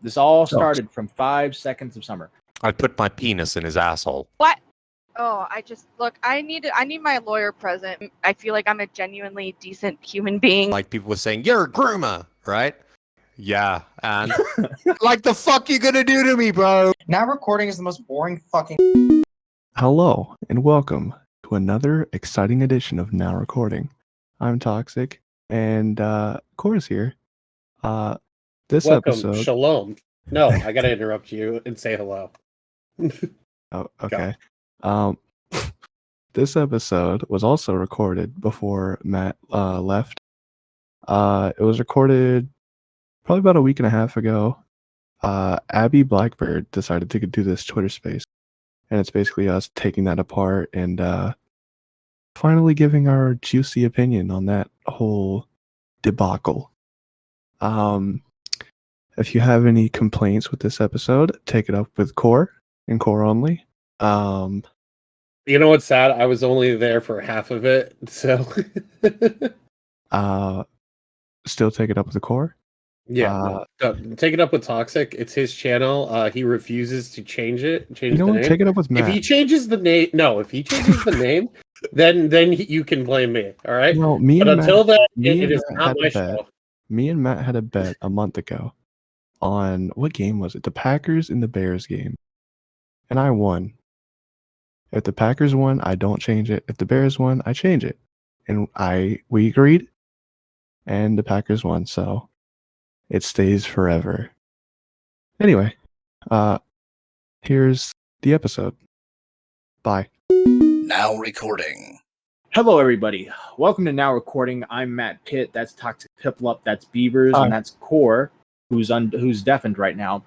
This all started from 5 seconds of summer. I put my penis in his asshole. What? Oh, I need my lawyer present. I feel like I'm a genuinely decent human being. Like people were saying, you're a groomer, right? Yeah, and like the fuck you gonna do to me, bro? Now recording is the most boring fucking. Hello, and welcome to another exciting edition of Now Recording. I'm Toxic, and Cora's here. This Welcome, episode... Shalom. No, I gotta interrupt you and say hello. Oh, okay. This episode was also recorded before Matt left. It was recorded probably about a week and a half ago. AbbyBlackBird decided to do this Twitter space, and it's basically us taking that apart and finally giving our juicy opinion on that whole debacle. If you have any complaints with this episode, take it up with Core and Core only. You know what's sad? I was only there for half of it, so Still take it up with the Core. yeah. No, take it up with Toxic. It's his channel. He refuses to change it. You know what? Take it up with Matt. If he changes the name, then you can blame me. All right. No, but until then, it is not my show. Me and Matt had a bet a month ago on what game was it? The Packers and the Bears game, and I won. If the Packers won, I don't change it. If the Bears won, I change it. And we agreed, and the Packers won, so it stays forever. Anyway, here's the episode. Bye. Now recording. Hello, everybody. Welcome to Now Recording. I'm Matt Pitt. That's Toxic Piplup. That's Beavers, and that's Core, who's deafened right now.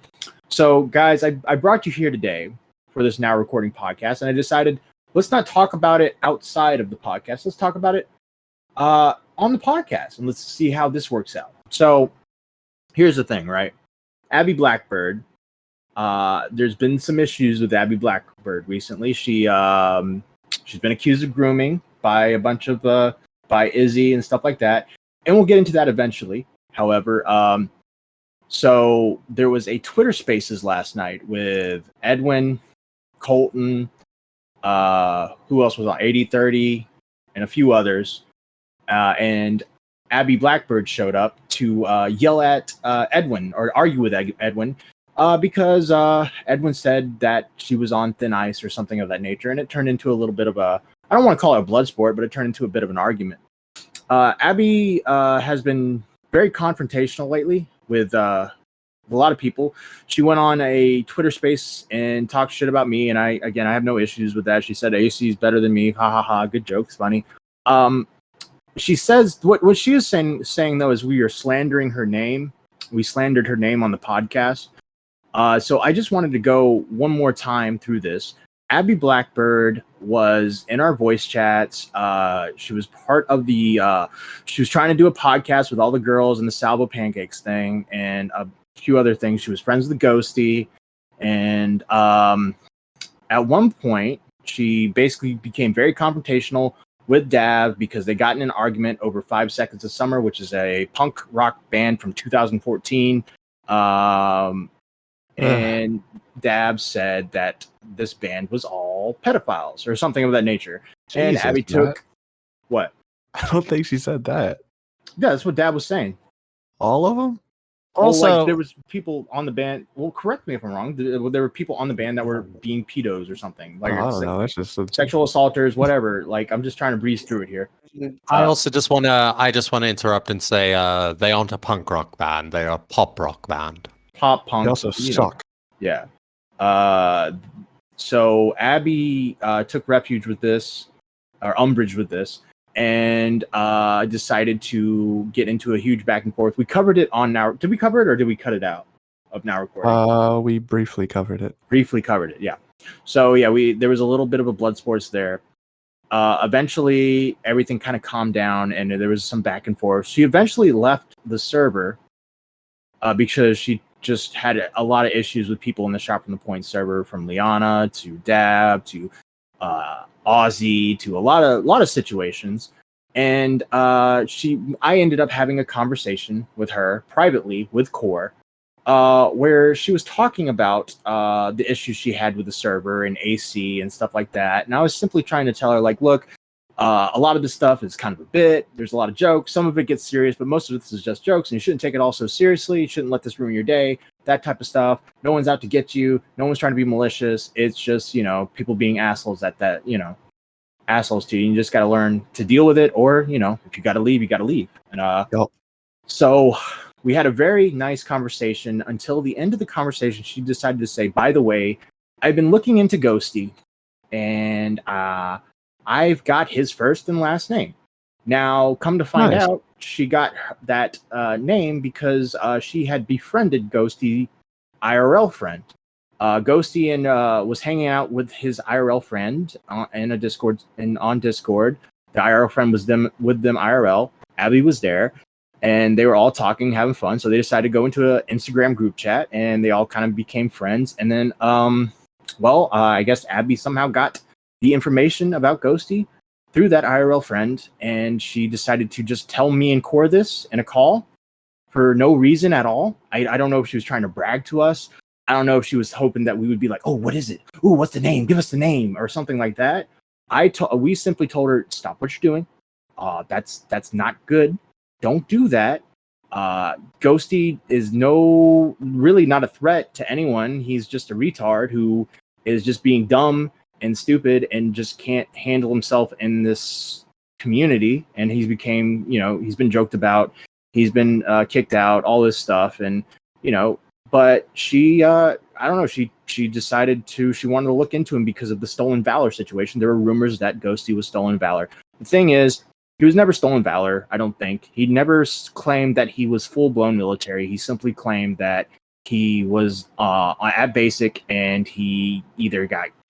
So, guys, I brought you here today for this Now Recording podcast, and I decided let's not talk about it outside of the podcast. Let's talk about it on the podcast, and let's see how this works out. So, here's the thing, right? AbbyBlackBird. There's been some issues with AbbyBlackBird recently. She's been accused of grooming by a bunch of by Izzy and stuff like that, and we'll get into that eventually. However, so there was a Twitter Spaces last night with Edwin, Colton, who else was on 8030, and a few others, and AbbyBlackBird showed up to yell at Edwin or argue with Edwin because Edwin said that she was on thin ice or something of that nature, and it turned into a little bit of a, I don't want to call it a blood sport, but it turned into a bit of an argument. Abby has been very confrontational lately with a lot of people. She went on a Twitter space and talked shit about me, and I have no issues with that. She said AC is better than me. Ha ha ha. Good jokes, funny. She says what she is saying though is we are slandering her name. We slandered her name on the podcast. So I just wanted to go one more time through this. AbbyBlackBird was in our voice chats. She was part of the. She was trying to do a podcast with all the girls in the Salvo Pancakes thing and a few other things. She was friends with the Ghosty, and at one point she basically became very confrontational with Dav because they got in an argument over 5 Seconds of Summer, which is a punk rock band from 2014. And Dab said that this band was all pedophiles or something of that nature. Jesus, and Abby took what? I don't think she said that. Yeah, that's what Dab was saying. All of them? Also, like, there was people on the band. Well, correct me if I'm wrong. There were people on the band that were being pedos or something. Like, I don't know. It's just sexual assaulters, whatever. Like, I'm just trying to breeze through it here. I also just want to interrupt and say they aren't a punk rock band. They are a pop rock band. Pop punk. They also suck. Yeah. So Abby took refuge with this, or umbrage with this, and decided to get into a huge back and forth. We covered it on Now. Did we cover it or did we cut it out of Now Recording? We briefly covered it. Yeah. So yeah, there was a little bit of a blood sports there. Eventually, everything kind of calmed down, and there was some back and forth. She eventually left the server because she just had a lot of issues with people in the Shop from the Point server, from Liana to Dab to Aussie to a lot of situations. And I ended up having a conversation with her privately with Core where she was talking about the issues she had with the server and AC and stuff like that. And I was simply trying to tell her, like, look, a lot of this stuff is kind of a bit. There's a lot of jokes. Some of it gets serious, but most of this is just jokes. And you shouldn't take it all so seriously. You shouldn't let this ruin your day. That type of stuff. No one's out to get you. No one's trying to be malicious. It's just, people being assholes assholes to you. You just got to learn to deal with it. Or, if you got to leave, you got to leave. And Yep. so we had a very nice conversation until the end of the conversation. She decided to say, by the way, I've been looking into Ghosty, and I've got his first and last name. Now, come to find Nice. out, she got that name because she had befriended Ghosty IRL friend. Ghosty was hanging out with his IRL friend in a Discord on Discord. The IRL friend was with them IRL. Abby was there, and they were all talking, having fun. So they decided to go into an Instagram group chat, and they all kind of became friends. And then, I guess Abby somehow got the information about Ghosty through that IRL friend, and she decided to just tell me and Core this in a call for no reason at all. I don't know if she was trying to brag to us. I don't know if she was hoping that we would be like, oh, what is it? Oh, what's the name? Give us the name or something like that. We simply told her, stop what you're doing. That's not good. Don't do that. Ghosty is really not a threat to anyone. He's just a retard who is just being dumb and stupid and just can't handle himself in this community. And he's been joked about. He's been kicked out, all this stuff. And, but she, I don't know, she decided she wanted to look into him because of the stolen valor situation. There were rumors that Ghosty was stolen valor. The thing is, he was never stolen valor, I don't think. He never claimed that he was full-blown military. He simply claimed that he was at basic, and he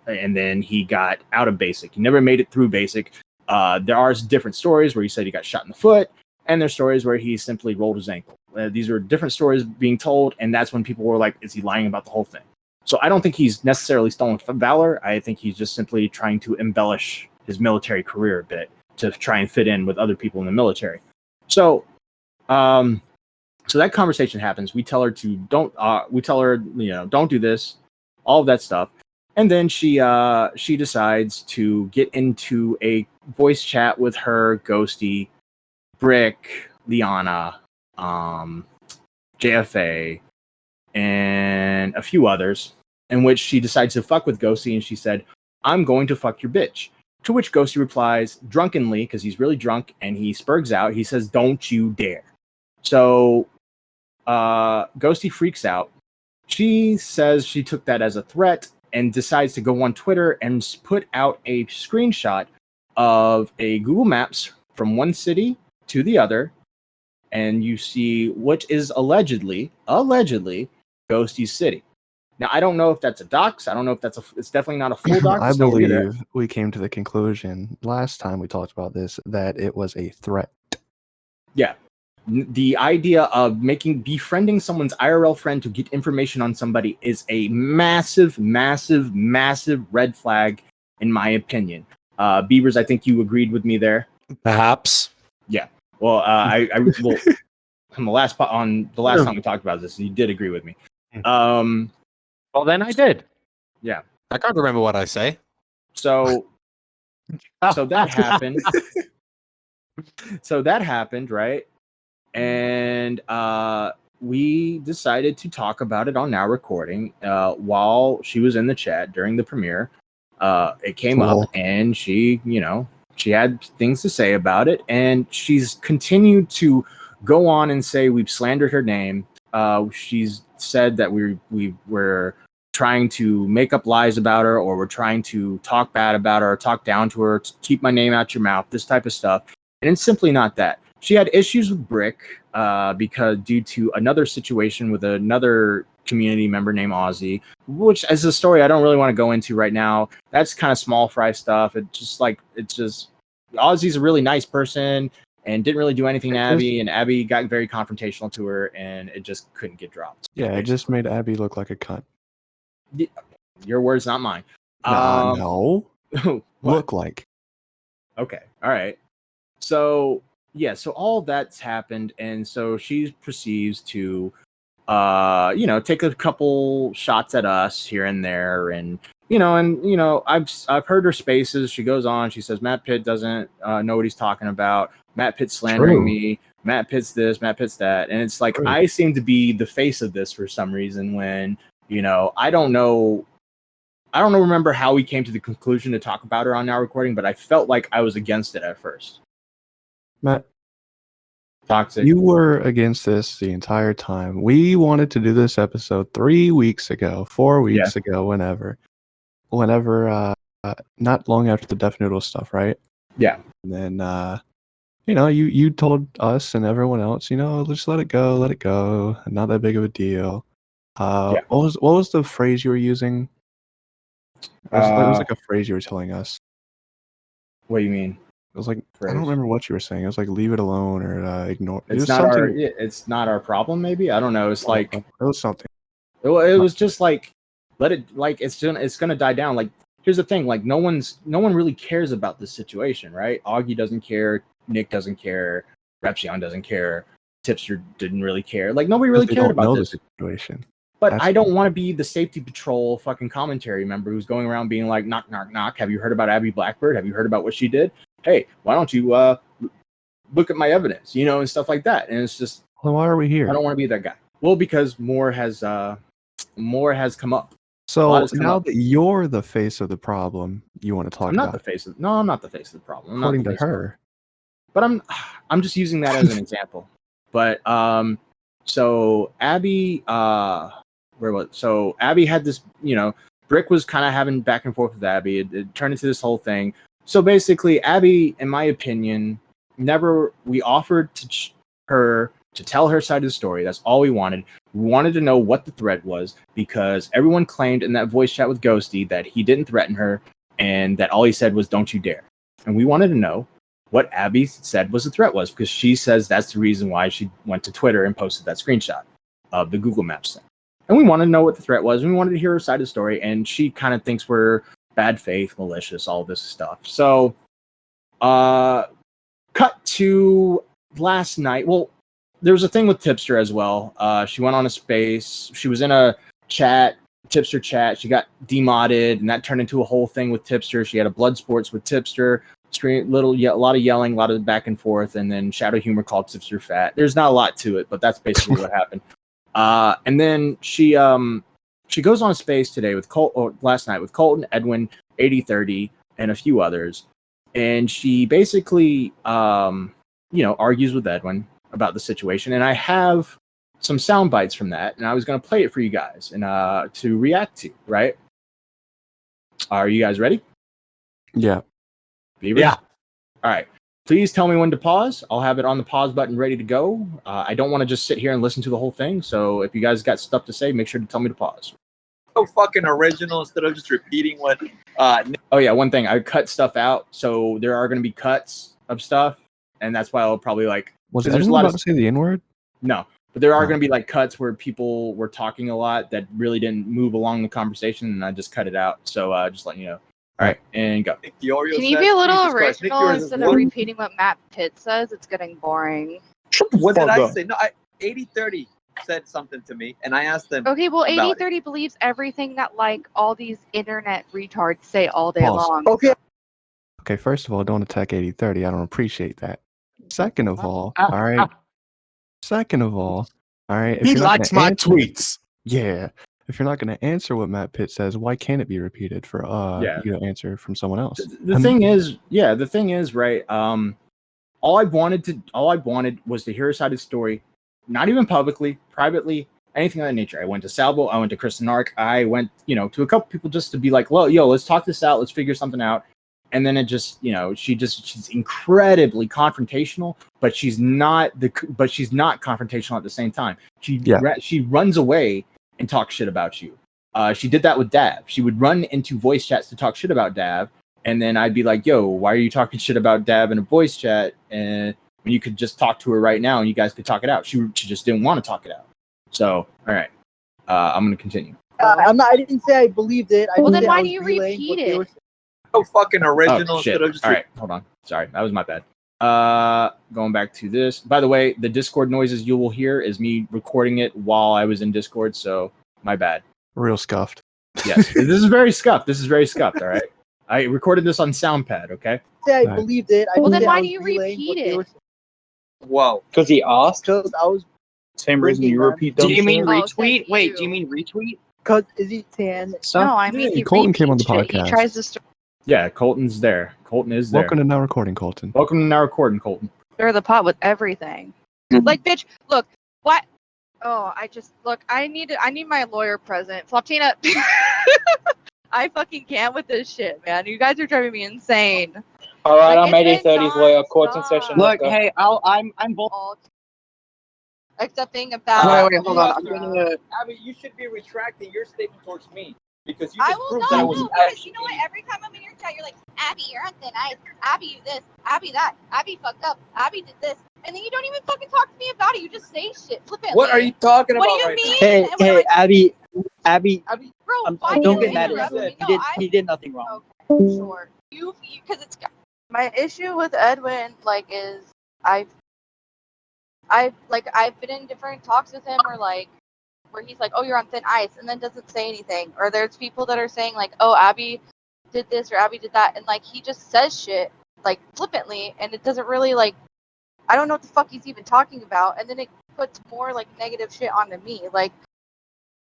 then he got out of basic. He never made it through basic. There are different stories where he said he got shot in the foot, and there's stories where he simply rolled his ankle. These are different stories being told, and that's when people were like, is he lying about the whole thing? So I don't think he's necessarily stolen valor. I think he's just simply trying to embellish his military career a bit to try and fit in with other people in the military. So that conversation happens. We tell her don't do this, all of that stuff. And then she decides to get into a voice chat with her, Ghosty, Brick, Liana, JFA, and a few others, in which she decides to fuck with Ghosty, and she said, I'm going to fuck your bitch. To which Ghosty replies drunkenly, because he's really drunk, and he spurgs out. He says, don't you dare. So Ghosty freaks out. She says she took that as a threat and decides to go on Twitter and put out a screenshot of a Google Maps from one city to the other. And you see what is allegedly Ghosty's city. Now, I don't know if that's a dox. I don't know if it's definitely not a full dox. I believe we came to the conclusion last time we talked about this that it was a threat. Yeah. The idea of befriending someone's IRL friend to get information on somebody is a massive, massive, massive red flag, in my opinion. Beavers, I think you agreed with me there. Perhaps. Yeah. Well, on the last time we talked about this, you did agree with me. Well, then I did. Yeah. I can't remember what I say. So that happened. So that happened, right? And we decided to talk about it on Now Recording while she was in the chat during the premiere. It came up, and she had things to say about it, and she's continued to go on and say we've slandered her name. She's said that we were trying to make up lies about her, or we're trying to talk bad about her, or talk down to her, to keep my name out your mouth, this type of stuff. And it's simply not that. She had issues with Brick because due to another situation with another community member named Ozzy, which as a story I don't really want to go into right now. That's kind of small fry stuff. Ozzy's a really nice person and didn't really do anything to Abby, and Abby got very confrontational to her, and it just couldn't get dropped. Yeah, it just made Abby look like a cunt. Your words, not mine. No. Look like. Okay. All right. So, yeah, so all that's happened, and so she proceeds to take a couple shots at us here and there, and I've heard her spaces. She goes on, she says Matt Pitt doesn't know what he's talking about. Matt Pitt's slandering me. Matt Pitt's this, Matt Pitt's that, and it's like I seem to be the face of this for some reason. When I don't remember how we came to the conclusion to talk about her on Now Recording, but I felt like I was against it at first. Matt, Toxic. you were against this the entire time. We wanted to do this episode 3 weeks ago, 4 weeks ago, whenever, not long after the Deaf Noodle stuff, right? Yeah. And then, you told us and everyone else, just let it go, not that big of a deal. What was the phrase you were using? It was like a phrase you were telling us. What do you mean? It was like Phrase. I don't remember what you were saying. It was like leave it alone or ignore. It's not our problem. Maybe I don't know. It's like it was something. It was just like let it like it's gonna die down. Like here's the thing. Like no one really cares about this situation, right? Augie doesn't care. Nick doesn't care. Repsion doesn't care. Tipster didn't really care. Like nobody really cared about this situation. But I don't want to be the safety patrol fucking commentary member who's going around being like, knock, knock, knock. Have you heard about AbbyBlackBird? Have you heard about what she did? Hey, why don't you look at my evidence, and stuff like that. And it's just, well, why are we here? I don't want to be that guy. Well, because more has come up. So now that you're the face of the problem, you want to talk about? I'm not the face of the problem. According to her. But I'm just using that as an example. But so Abby Abby had this, Brick was kind of having back and forth with Abby. It turned into this whole thing. So basically, Abby, in my opinion, we offered her to tell her side of the story. That's all we wanted. We wanted to know what the threat was because everyone claimed in that voice chat with Ghosty that he didn't threaten her and that all he said was "don't you dare." And we wanted to know what Abby said was the threat was because she says that's the reason why she went to Twitter and posted that screenshot of the Google Maps thing. And we wanted to know what the threat was. We wanted to hear her side of the story, and she kind of thinks we're bad faith, malicious, all this stuff. So, cut to last night. Well, there was a thing with Tipster as well. She went on a space. She was in a chat, Tipster chat. She got demodded, and that turned into a whole thing with Tipster. She had a blood sports with Tipster. A lot of yelling, a lot of back and forth, and then Shadow Humor called Tipster fat. There's not a lot to it, but that's basically what happened. And then she goes on a space today with last night with Colton, Edwin, 8030, and a few others. And she basically, argues with Edwin about the situation. And I have some sound bites from that, and I was going to play it for you guys and to react to. Right? Are you guys ready? Yeah. Beaver? Yeah. All right. Please tell me when to pause. I'll have it on the pause button ready to go. I don't want to just sit here and listen to the whole thing. So if you guys got stuff to say, make sure to tell me to pause. So fucking original instead of just repeating what. Oh yeah, one thing I cut stuff out, so there are going to be cuts of stuff, and that's why I'll probably like. Was there's a lot to say the N-word? No, but there are going to be like cuts where people were talking a lot that really didn't move along the conversation, and I just cut it out. So just letting you know. All right, and go. Can you be a little original instead of repeating what Matt Pitt says? It's getting boring. What did I say? No, 8030 said something to me, and I asked them. Okay, well, 8030 believes everything that like all these internet retards say all day long. Okay, first of all, don't attack 8030. I don't appreciate that. Second of all, all right. He likes my tweets. Yeah. If you're not going to answer what Matt Pitt says, why can't it be repeated for you to answer from someone else? The thing is, right? All I wanted was to hear her side of the story, not even publicly, privately, anything of that nature. I went to Salvo, I went to Kristen Ark, I went, to a couple people just to be like, well, let's talk this out, let's figure something out. And then it just, she's incredibly confrontational, but she's not confrontational at the same time. She runs away and talk shit about you. She did that with Dav. She would run into voice chats to talk shit about Dav, and then I'd be like, yo, why are you talking shit about Dav in a voice chat? And when you could just talk to her right now and you guys could talk it out. She just didn't want to talk it out. So, all right. I'm going to continue. I didn't say I believed it. Well, then why do you repeat it? So fucking original instead of just. All right, hold on. Sorry, that was my bad. Going back to this. By the way, the Discord noises you will hear is me recording it while I was in Discord, so my bad. Real scuffed. Yes, this is very scuffed. All right. I recorded this on SoundPad. Okay. Say I Right. believed it. Well, then believed why I do was you relaying repeat what they it? were- Whoa. Because he asked. Because I was. Same reason you man. repeat Do dumb you mean shit? Oh, retweet? thank Wait, you. do you mean retweet? Because is he tan? No, I mean Hey, he Colton came on the repeats shit. He podcast. tries to stir Yeah, Colton's there. Colton is there. Welcome to Now Recording, Colton. Welcome to Now Recording, Colton. the pot with everything. Like, bitch, look, what? Oh, I need my lawyer present. Floptina, I fucking can't with this shit, man. You guys are driving me insane. All right, Like, I'm it's been 80-30's lawyer. Court's in nonstop. session. Look, Let's go. hey, I'm both. All except being about. Wait, hold on. I'm gonna. Abby, you should be retracting your statement towards me because you I just will proved not that I know was because you know what? Every time I'm in your chat, you're like, Abby, you're on thin ice. Abby, you this. Abby, that. Abby fucked up. Abby did this, and then you don't even fucking talk to me about it. You just say shit flippantly. What are you talking What about do you right mean? Hey, And what am hey, I- Abby, Abby, Bro, why don't you get mad at interrupt him. me? He No, he did nothing wrong. Okay, sure. You because it's my issue with Edwin. Like, is I've been in different talks with him, or like where he's like, oh, you're on thin ice, and then doesn't say anything. Or there's people that are saying like, oh, Abby did this or Abby did that, and like he just says shit like flippantly, and it doesn't really like. I don't know what the fuck he's even talking about, and then it puts more like negative shit onto me. Like,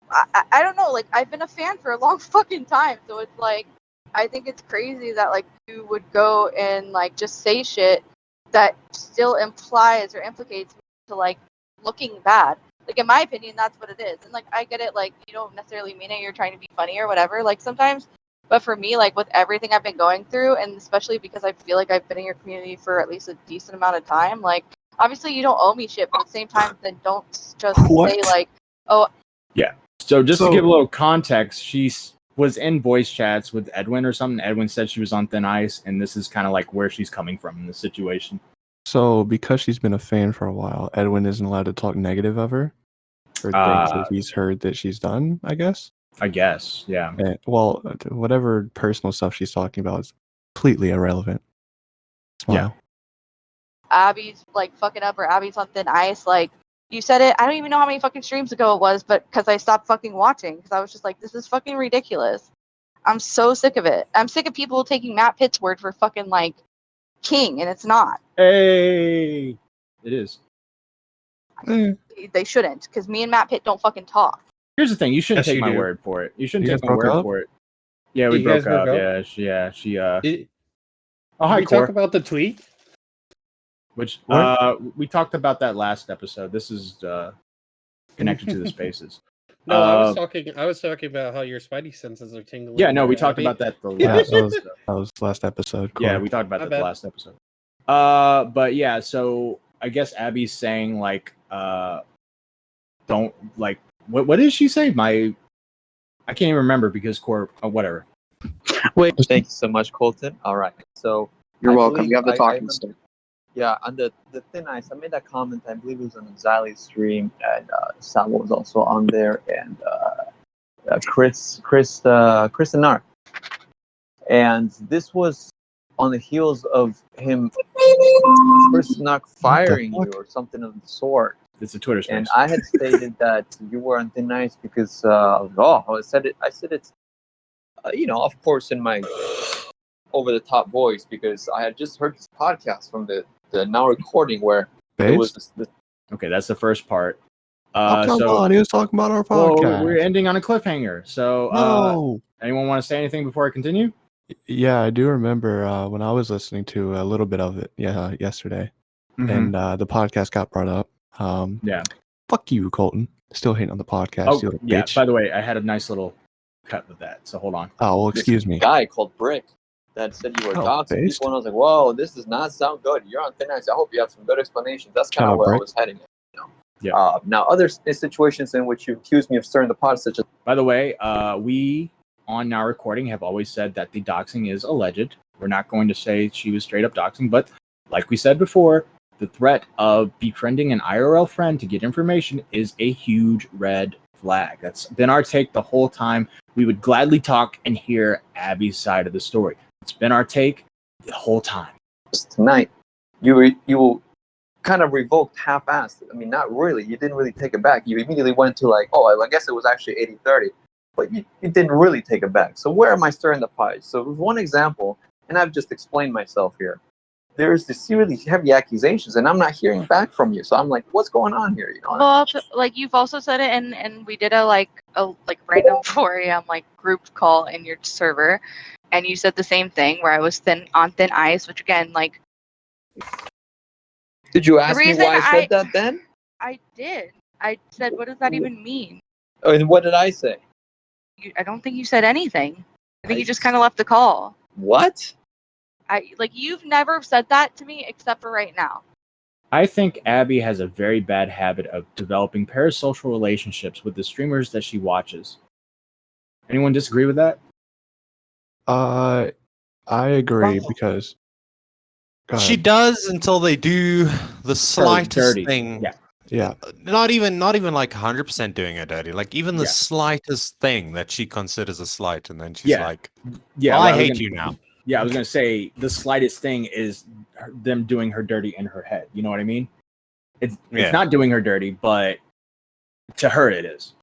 I don't know. Like, I've been a fan for a long fucking time, so it's like I think it's crazy that like you would go and like just say shit that still implies or implicates me to like looking bad. Like, in my opinion, that's what it is. And like I get it, like you don't necessarily mean it, you're trying to be funny or whatever, like sometimes. But for me, like with everything I've been going through, and especially because I feel like I've been in your community for at least a decent amount of time, like obviously you don't owe me shit, but at the same time, then don't just What? say like, oh, So just to So- give a little context, she was in voice chats with Edwin or something. Edwin said she was on thin ice, and this is kind of like where she's coming from in the situation. So, because she's been a fan for a while, Edwin isn't allowed to talk negative of her or things that he's heard that she's done, I guess. I guess, yeah. Well, whatever personal stuff she's talking about is completely irrelevant. Smile. Abby's like fucking up or Abby's on thin ice. Like you said it, I don't even know how many fucking streams ago it was, but because I stopped fucking watching because I was just like, this is fucking ridiculous. I'm so sick of it. I'm sick of people taking Matt Pitt's word for fucking like king, and it's not. Hey, it is. They shouldn't, because me and Matt Pitt don't fucking talk. Here's the thing: you shouldn't Yes, take you my do. word for it. You shouldn't You take guys my broke word up? for it. Yeah, we You broke guys broke up. up? Yeah, she. Did Oh, hi, we Core. talk about the tweet? Which What? we talked about that last episode. This is connected to the spaces. No, I was talking about how your spidey senses are tingling. Yeah, no, we there, talked Abby. about that the Yeah, last. that was last episode. Yeah, Corey. we talked about My that the bad. last episode. But yeah, so I guess Abby's saying like, don't like. What did she say? I can't even remember because Core. Whatever. wait. Thank you so much, Colton. All right. So You're I welcome. believe- You have the I talking remember- stick. Yeah, on the thin ice, I made that comment. I believe it was on the Xylee stream, and Sabo was also on there, and Chris and Nark. And this was on the heels of him, Chris Nark firing you or something of the sort. It's a Twitter space. And I had stated that you were on thin ice because I said it's of course in my over the top voice because I had just heard this podcast from the now recording where there was this Okay, that's the first part. Oh, come on, he was talking about our Well, podcast. we're ending on a cliffhanger. So, No. anyone want to say anything before I continue? Yeah, I do remember when I was listening to a little bit of it yesterday, and the podcast got brought up. Yeah. Fuck you, Colton. Still hating on the podcast, Oh, you little yeah. bitch. By the way, I had a nice little cut with that. So hold on. Oh, well, this excuse me. guy called Brick that said you were Oh, doxing based? people, and I was like, whoa, this does not sound good. You're on thin ice. I hope you have some good explanations. That's kind Shout of out, where I Brick. was heading. Yeah. Now, other situations in which you accused me of stirring the pot, such as By the way, we on our recording have always said that the doxing is alleged. We're not going to say she was straight up doxing, but like we said before, the threat of befriending an IRL friend to get information is a huge red flag. That's been our take the whole time. We would gladly talk and hear Abby's side of the story. It's been our take the whole time. tonight, you kind of revoked half-assed. I mean, not really. You didn't really take it back. You immediately went to like, oh, I guess it was actually 80-30. But you didn't really take it back. So where am I stirring the pie? So with one example, and I've just explained myself here. There's this really heavy accusations, and I'm not hearing back from you. So I'm like, what's going on here? You know? Well, like you've also said it, and we did a random 4 a.m. like group call in your server, and you said the same thing where I was on thin ice, which again, like, Did you ask me reason why I said that then? I did. I said, what does that even mean? And what did I say? I don't think you said anything. I think you just kind of left the call. What? You've never said that to me except for right now. I think Abby has a very bad habit of developing parasocial relationships with the streamers that she watches. Anyone disagree with that? I agree because go She ahead. does until they do the slightest dirty. thing. Yeah. Not even like 100% doing it dirty. Like even the Yeah. slightest thing that she considers a slight, and then she's Yeah. like, Yeah, well, well, I hate you now. Yeah, I was gonna say the slightest thing is them doing her dirty in her head. You know what I mean? It's not doing her dirty, but to her it is.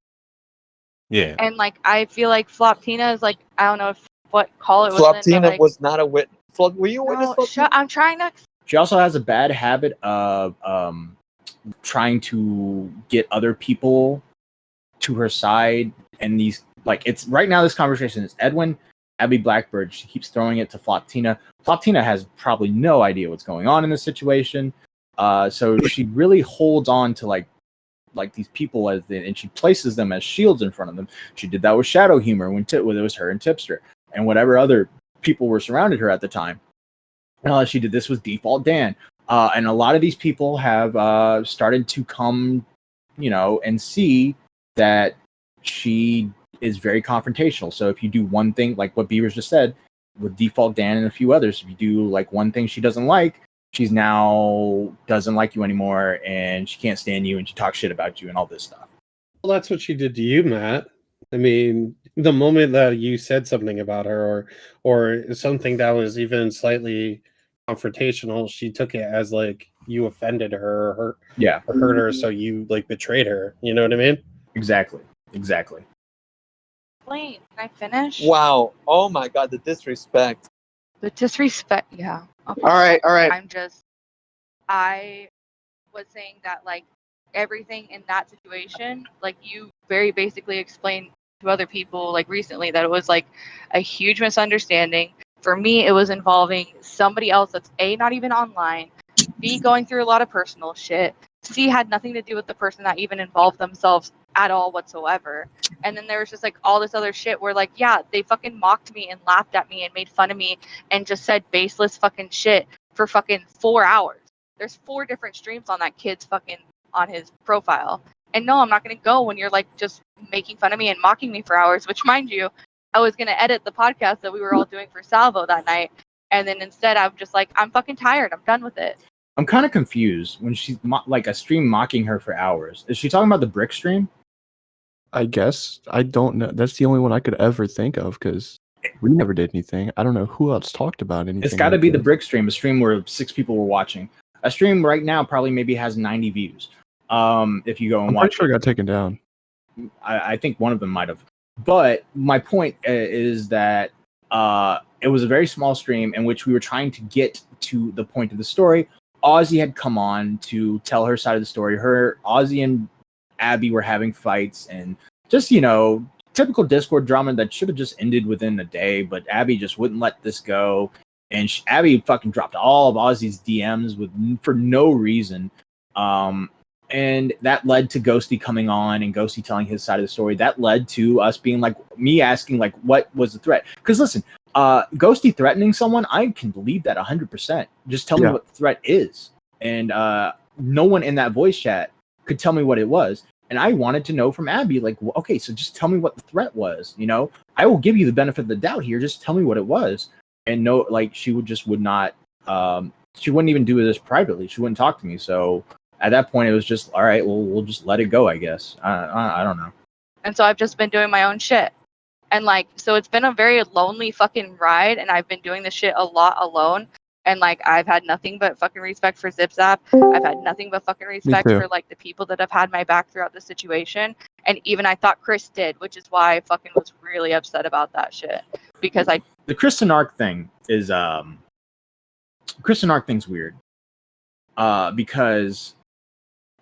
Yeah. And like I feel like Flop Tina is like, I don't know what call it was. Flop Tina was not a witness. Were you a witness? I'm trying to. She also has a bad habit of trying to get other people to her side, and these it's right now this conversation is Edwin, AbbyBlackBird. She keeps throwing it to Flop Tina. Flop Tina has probably no idea what's going on in this situation, so she really holds on to like these people and she places them as shields in front of them. She did that with Shadow Humor when it was her and Tipster and whatever other people were surrounded her at the time. She did this with Default Dan. And a lot of these people have started to come, and see that she is very confrontational. So if you do one thing, like what Beavers just said, with Default Dan and a few others, if you do like one thing she doesn't like, she's now doesn't like you anymore, and she can't stand you, and she talks shit about you and all this stuff. Well, that's what she did to you, Matt. I mean, the moment that you said something about her or something that was even slightly confrontational, she took it as like you offended her or hurt her, so you like betrayed her. You know what I mean? Exactly. Wait, can I finish? Wow. Oh my God, the disrespect. The disrespect. Yeah. Okay. All right. I was saying that like everything in that situation, like you very basically explained to other people like recently that it was like a huge misunderstanding. For me, it was involving somebody else that's A, not even online, B, going through a lot of personal shit, C, had nothing to do with the person that even involved themselves at all whatsoever. And then there was just like all this other shit where like, yeah, they fucking mocked me and laughed at me and made fun of me and just said baseless fucking shit for fucking 4 hours. There's 4 different streams on that kid's fucking on his profile. And no, I'm not going to go when you're like just making fun of me and mocking me for hours, which mind you, I was going to edit the podcast that we were all doing for Salvo that night. And then instead I'm just like, I'm fucking tired. I'm done with it. I'm kind of confused when she's like a stream mocking her for hours. Is she talking about the brick stream? I guess I don't know. That's the only one I could ever think of because we never did anything. I don't know who else talked about anything. It's got to be the brick stream, a stream where 6 people were watching. A stream right now probably maybe has 90 views. If you go and watch, I'm pretty sure it got taken down. I think one of them might have. But my point is that it was a very small stream in which we were trying to get to the point of the story. Ozzy had come on to tell her side of the story. Ozzy and Abby were having fights and just, typical Discord drama that should have just ended within a day, but Abby just wouldn't let this go. And Abby fucking dropped all of Ozzy's DMs for no reason. And that led to Ghosty coming on and Ghosty telling his side of the story. That led to us being like, me asking like, what was the threat? Because listen, Ghosty threatening someone, I can believe that 100%. Just tell me what the threat is. And no one in that voice chat could tell me what it was. And I wanted to know from Abby, like, okay, so just tell me what the threat was. I will give you the benefit of the doubt here. Just tell me what it was. And no, like, she would not, she wouldn't even do this privately. She wouldn't talk to me. So at that point, it was just, all right, well, we'll just let it go, I guess. I don't know. And so I've just been doing my own shit. And like, so it's been a very lonely fucking ride. And I've been doing this shit a lot alone. And like I've had nothing but fucking respect for Zip Zap. I've had nothing but fucking respect too. for like the people that have had my back throughout the situation. And even I thought Chris did, which is why I fucking was really upset about that shit. Because the Kristen Arc thing is Kristen Arc thing's weird. Because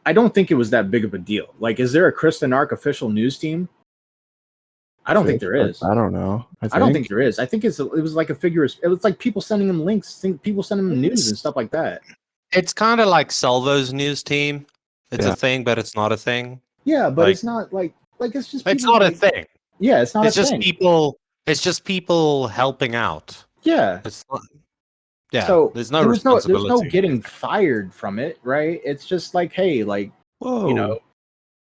I don't think it was that big of a deal. Like, is there a Kristen Arc official news team? I don't think there is. I don't know. I don't think there is. I think it was like a figure. It was like people sending them links, people sending them news and stuff like that. It's kind of like Salvo's news team. It's Yeah. a thing, but it's not a thing. Yeah, but Like- it's not like it's just. It's people, not like, a thing. Yeah, it's not It's a just thing. people. It's just people helping out. Yeah. It's not. Yeah. So there's no there's responsibility. no getting fired from it, right? It's just like, hey, like, Whoa. you know,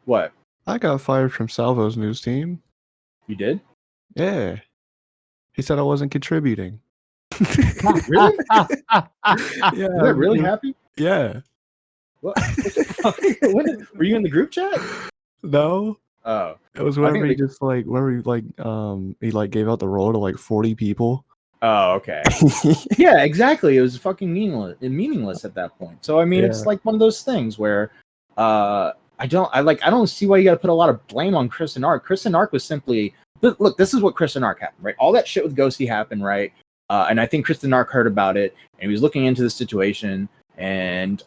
what I got fired from Salvo's news team. you did? Yeah. He said I wasn't contributing. Really? Yeah. Is that really happy? Yeah. What? Were you in the group chat? No. Oh, It was I whenever think he just like whenever he like gave out the role to like 40 people. oh, okay. Yeah, exactly. It was fucking meaningless at that point. So I mean, it's Yeah. like one of those things where I don't see why you got to put a lot of blame on Kristen Arc. Kristen Arc was simply look. This is what Kristen Arc happened, right? All that shit with Ghosty happened, right? And I think Kristen Arc heard about it and he was looking into the situation. And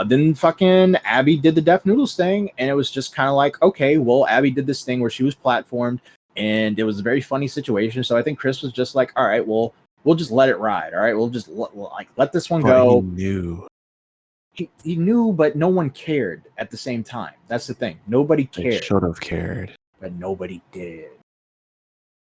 then fucking Abby did the Deaf Noodles thing, and it was just kind of like, okay, well, Abby did this thing where she was platformed, and it was a very funny situation. So I think Chris was just like, all right, well, we'll just let it ride. All right, we'll just let this one But go. he knew. He knew, but no one cared at the same time. That's the thing. Nobody They cared, should have cared. but nobody did.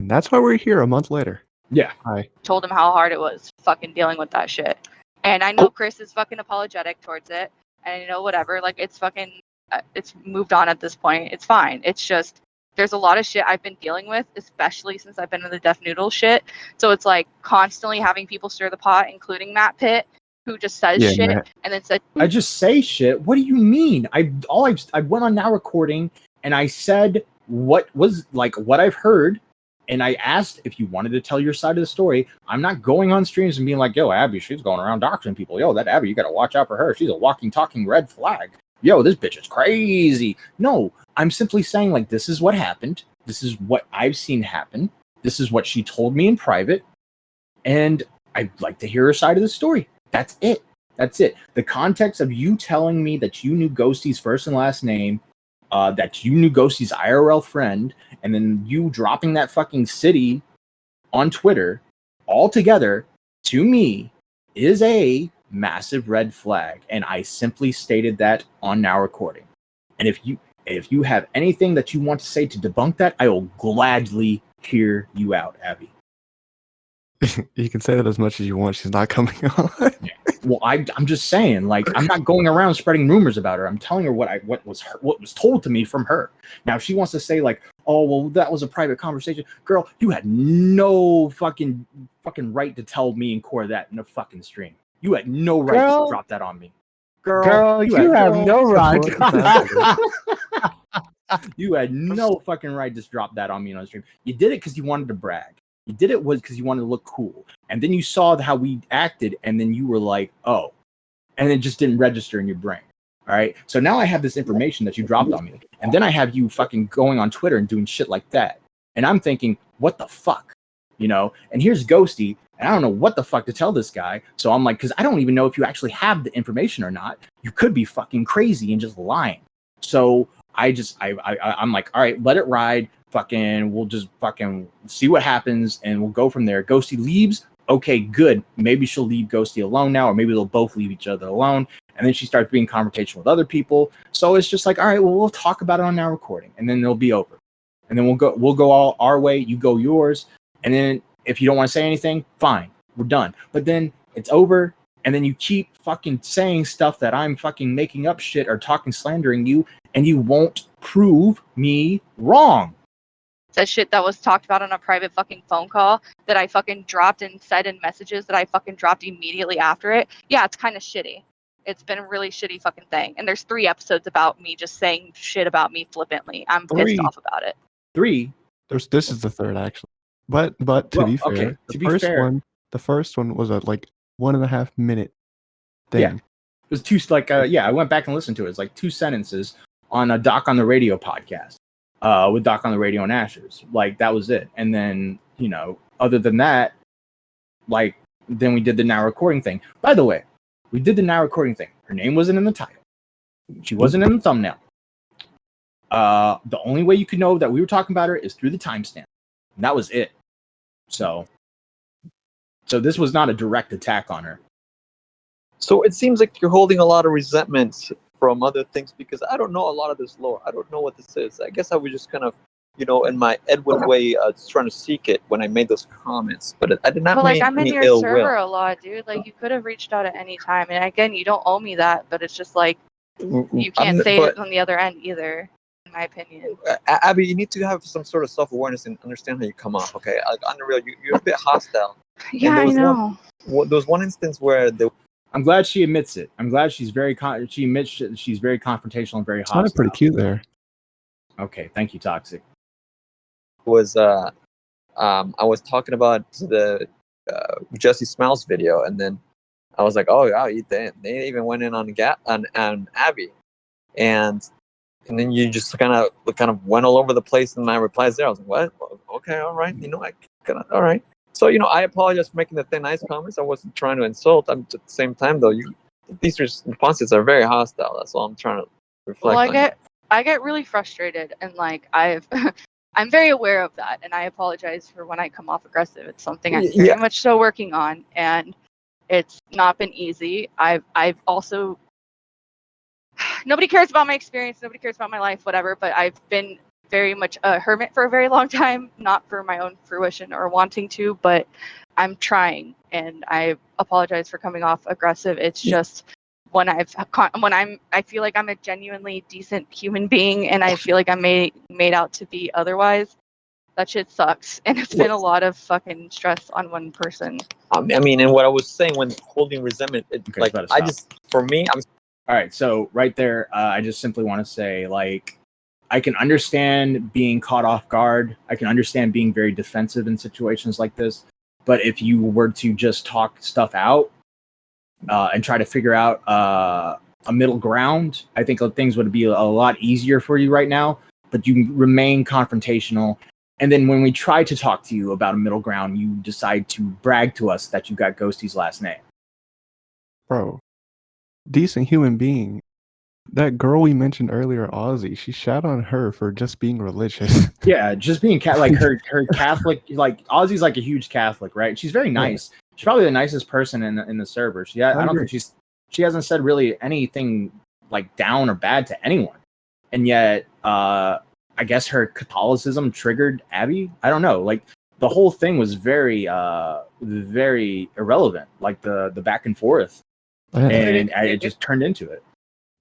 And that's why we're here a month later. Yeah. Hi. told him how hard it was fucking dealing with that shit. And I know Chris is fucking apologetic towards it. And you know, whatever. Like, it's fucking, it's moved on at this point. It's fine. It's just, there's a lot of shit I've been dealing with, especially since I've been in the Deaf Noodle shit. So it's like constantly having people stir the pot, including Matt Pitt, who just says Yeah, shit Matt. and then said, I just say shit. What do you mean? I went on Now Recording and I said what was like what I've heard, and I asked if you wanted to tell your side of the story. I'm not going on streams and being like, yo, Abby, she's going around doxing people. Yo, that Abby, you got to watch out for her. She's a walking, talking red flag. Yo, this bitch is crazy. No, I'm simply saying, like, this is what happened. This is what I've seen happen. This is what she told me in private. And I'd like to hear her side of the story. That's it. That's it. The context of you telling me that you knew Ghosty's first and last name, that you knew Ghosty's IRL friend, and then you dropping that fucking city on Twitter all together, to me, is a massive red flag. And I simply stated that on Now Recording. And if you have anything that you want to say to debunk that, I will gladly hear you out, Abby. You can say that as much as you want. She's not coming on. Well, I'm just saying, like, I'm not going around spreading rumors about her. I'm telling her what was told to me from her. Now, if she wants to say, like, oh, well, that was a private conversation, girl, you had no fucking right to tell me and Core that in a fucking stream. You had no right Girl. to drop that on me. Girl, you have no right. You had no fucking right to drop that on me on the stream. You did it because you wanted to brag. You did it because you wanted to look cool. And then you saw how we acted, and then you were like, oh. And it just didn't register in your brain. All right? So now I have this information that you dropped on me. And then I have you fucking going on Twitter and doing shit like that. And I'm thinking, what the fuck? You know? And here's Ghosty, and I don't know what the fuck to tell this guy. So I'm like, because I don't even know if you actually have the information or not. You could be fucking crazy and just lying. So I'm like, all right, let it ride. Fucking, we'll just fucking see what happens, and we'll go from there. Ghosty leaves. Okay, good. Maybe she'll leave Ghosty alone now, or maybe they'll both leave each other alone. And then she starts being confrontational with other people. So it's just like, all right, well, we'll talk about it on Now Recording, and then it'll be over. And then we'll go all our way. You go yours. And then if you don't want to say anything, fine, we're done. But then it's over. And then you keep fucking saying stuff that I'm fucking making up shit or slandering you, and you won't prove me wrong. that shit that was talked about on a private fucking phone call that I fucking dropped and said in messages that I fucking dropped immediately after it. Yeah, it's kind of shitty. It's been a really shitty fucking thing. And there's 3 episodes about me just saying shit about me flippantly. I'm pissed off about it. 3? This is the 3rd actually. But to be fair, the first one was a like 1.5 minute thing. Yeah. It was I went back and listened to it. It's like 2 sentences on a Doc on the Radio podcast with Doc on the Radio and Ashers. Like, that was it. And then, other than that, like, then we did the now recording thing. By the way, we did the now recording thing. Her name wasn't in the title. She wasn't in the thumbnail. The only way you could know that we were talking about her is through the timestamp. And that was it. So this was not a direct attack on her. So it seems like you're holding a lot of resentment from other things because I don't know a lot of this lore. I don't know what this is. I guess I was just kind of, in my Edwin way, trying to seek it when I made those comments. But I did not But mean I'm in any your ill server will. a lot, dude. Like, you could have reached out at any time. And again, you don't owe me that, but it's just like you can't say it on the other end either, in my opinion. Abby, you need to have some sort of self-awareness and understand how you come off. Okay, like on the real, you're a bit hostile. Yeah, I know. There was one instance where I'm glad she admits it. I'm glad she's she admits that she's very confrontational and very hostile. Sounded pretty cute there. Okay, thank you, Toxic. was I was talking about the Jesse Smiles video, and then I was like, "Oh yeah, they even went in on Abby," and then you just kind of went all over the place in my replies there. I was like, "What? Okay, all right, all right." So I apologize for making the thin ice comments. I wasn't trying to insult. At the same time, though, these responses are very hostile. That's all I'm trying to reflect. Well, I get really frustrated, and like I'm very aware of that, and I apologize for when I come off aggressive. It's something I'm very much so working on, and it's not been easy. I've also nobody cares about my experience, nobody cares about my life, whatever. But I've been very much a hermit for a very long time, not for my own fruition or wanting to, but I'm trying, and I apologize for coming off aggressive. It's just when I feel like I'm a genuinely decent human being, and I feel like I'm made out to be otherwise. That shit sucks, and it's been a lot of fucking stress on one person. I mean, and what I was saying when holding resentment, for me, I'm. All right, so right there, I just simply want to say, like, I can understand being caught off guard. I can understand being very defensive in situations like this. But if you were to just talk stuff out and try to figure out a middle ground, I think things would be a lot easier for you right now. But you remain confrontational. And then when we try to talk to you about a middle ground, you decide to brag to us that you got Ghosty's last name. Bro, decent human being. That girl we mentioned earlier, Ozzy, she shat on her for just being religious. Yeah, just being like her Catholic. Like, Ozzy's like a huge Catholic, right? She's very nice. Yeah. She's probably the nicest person in the server. I don't think she hasn't said really anything like down or bad to anyone. And yet, I guess her Catholicism triggered Abby. I don't know. Like, the whole thing was very, very irrelevant. Like the back and forth, and it just turned into it.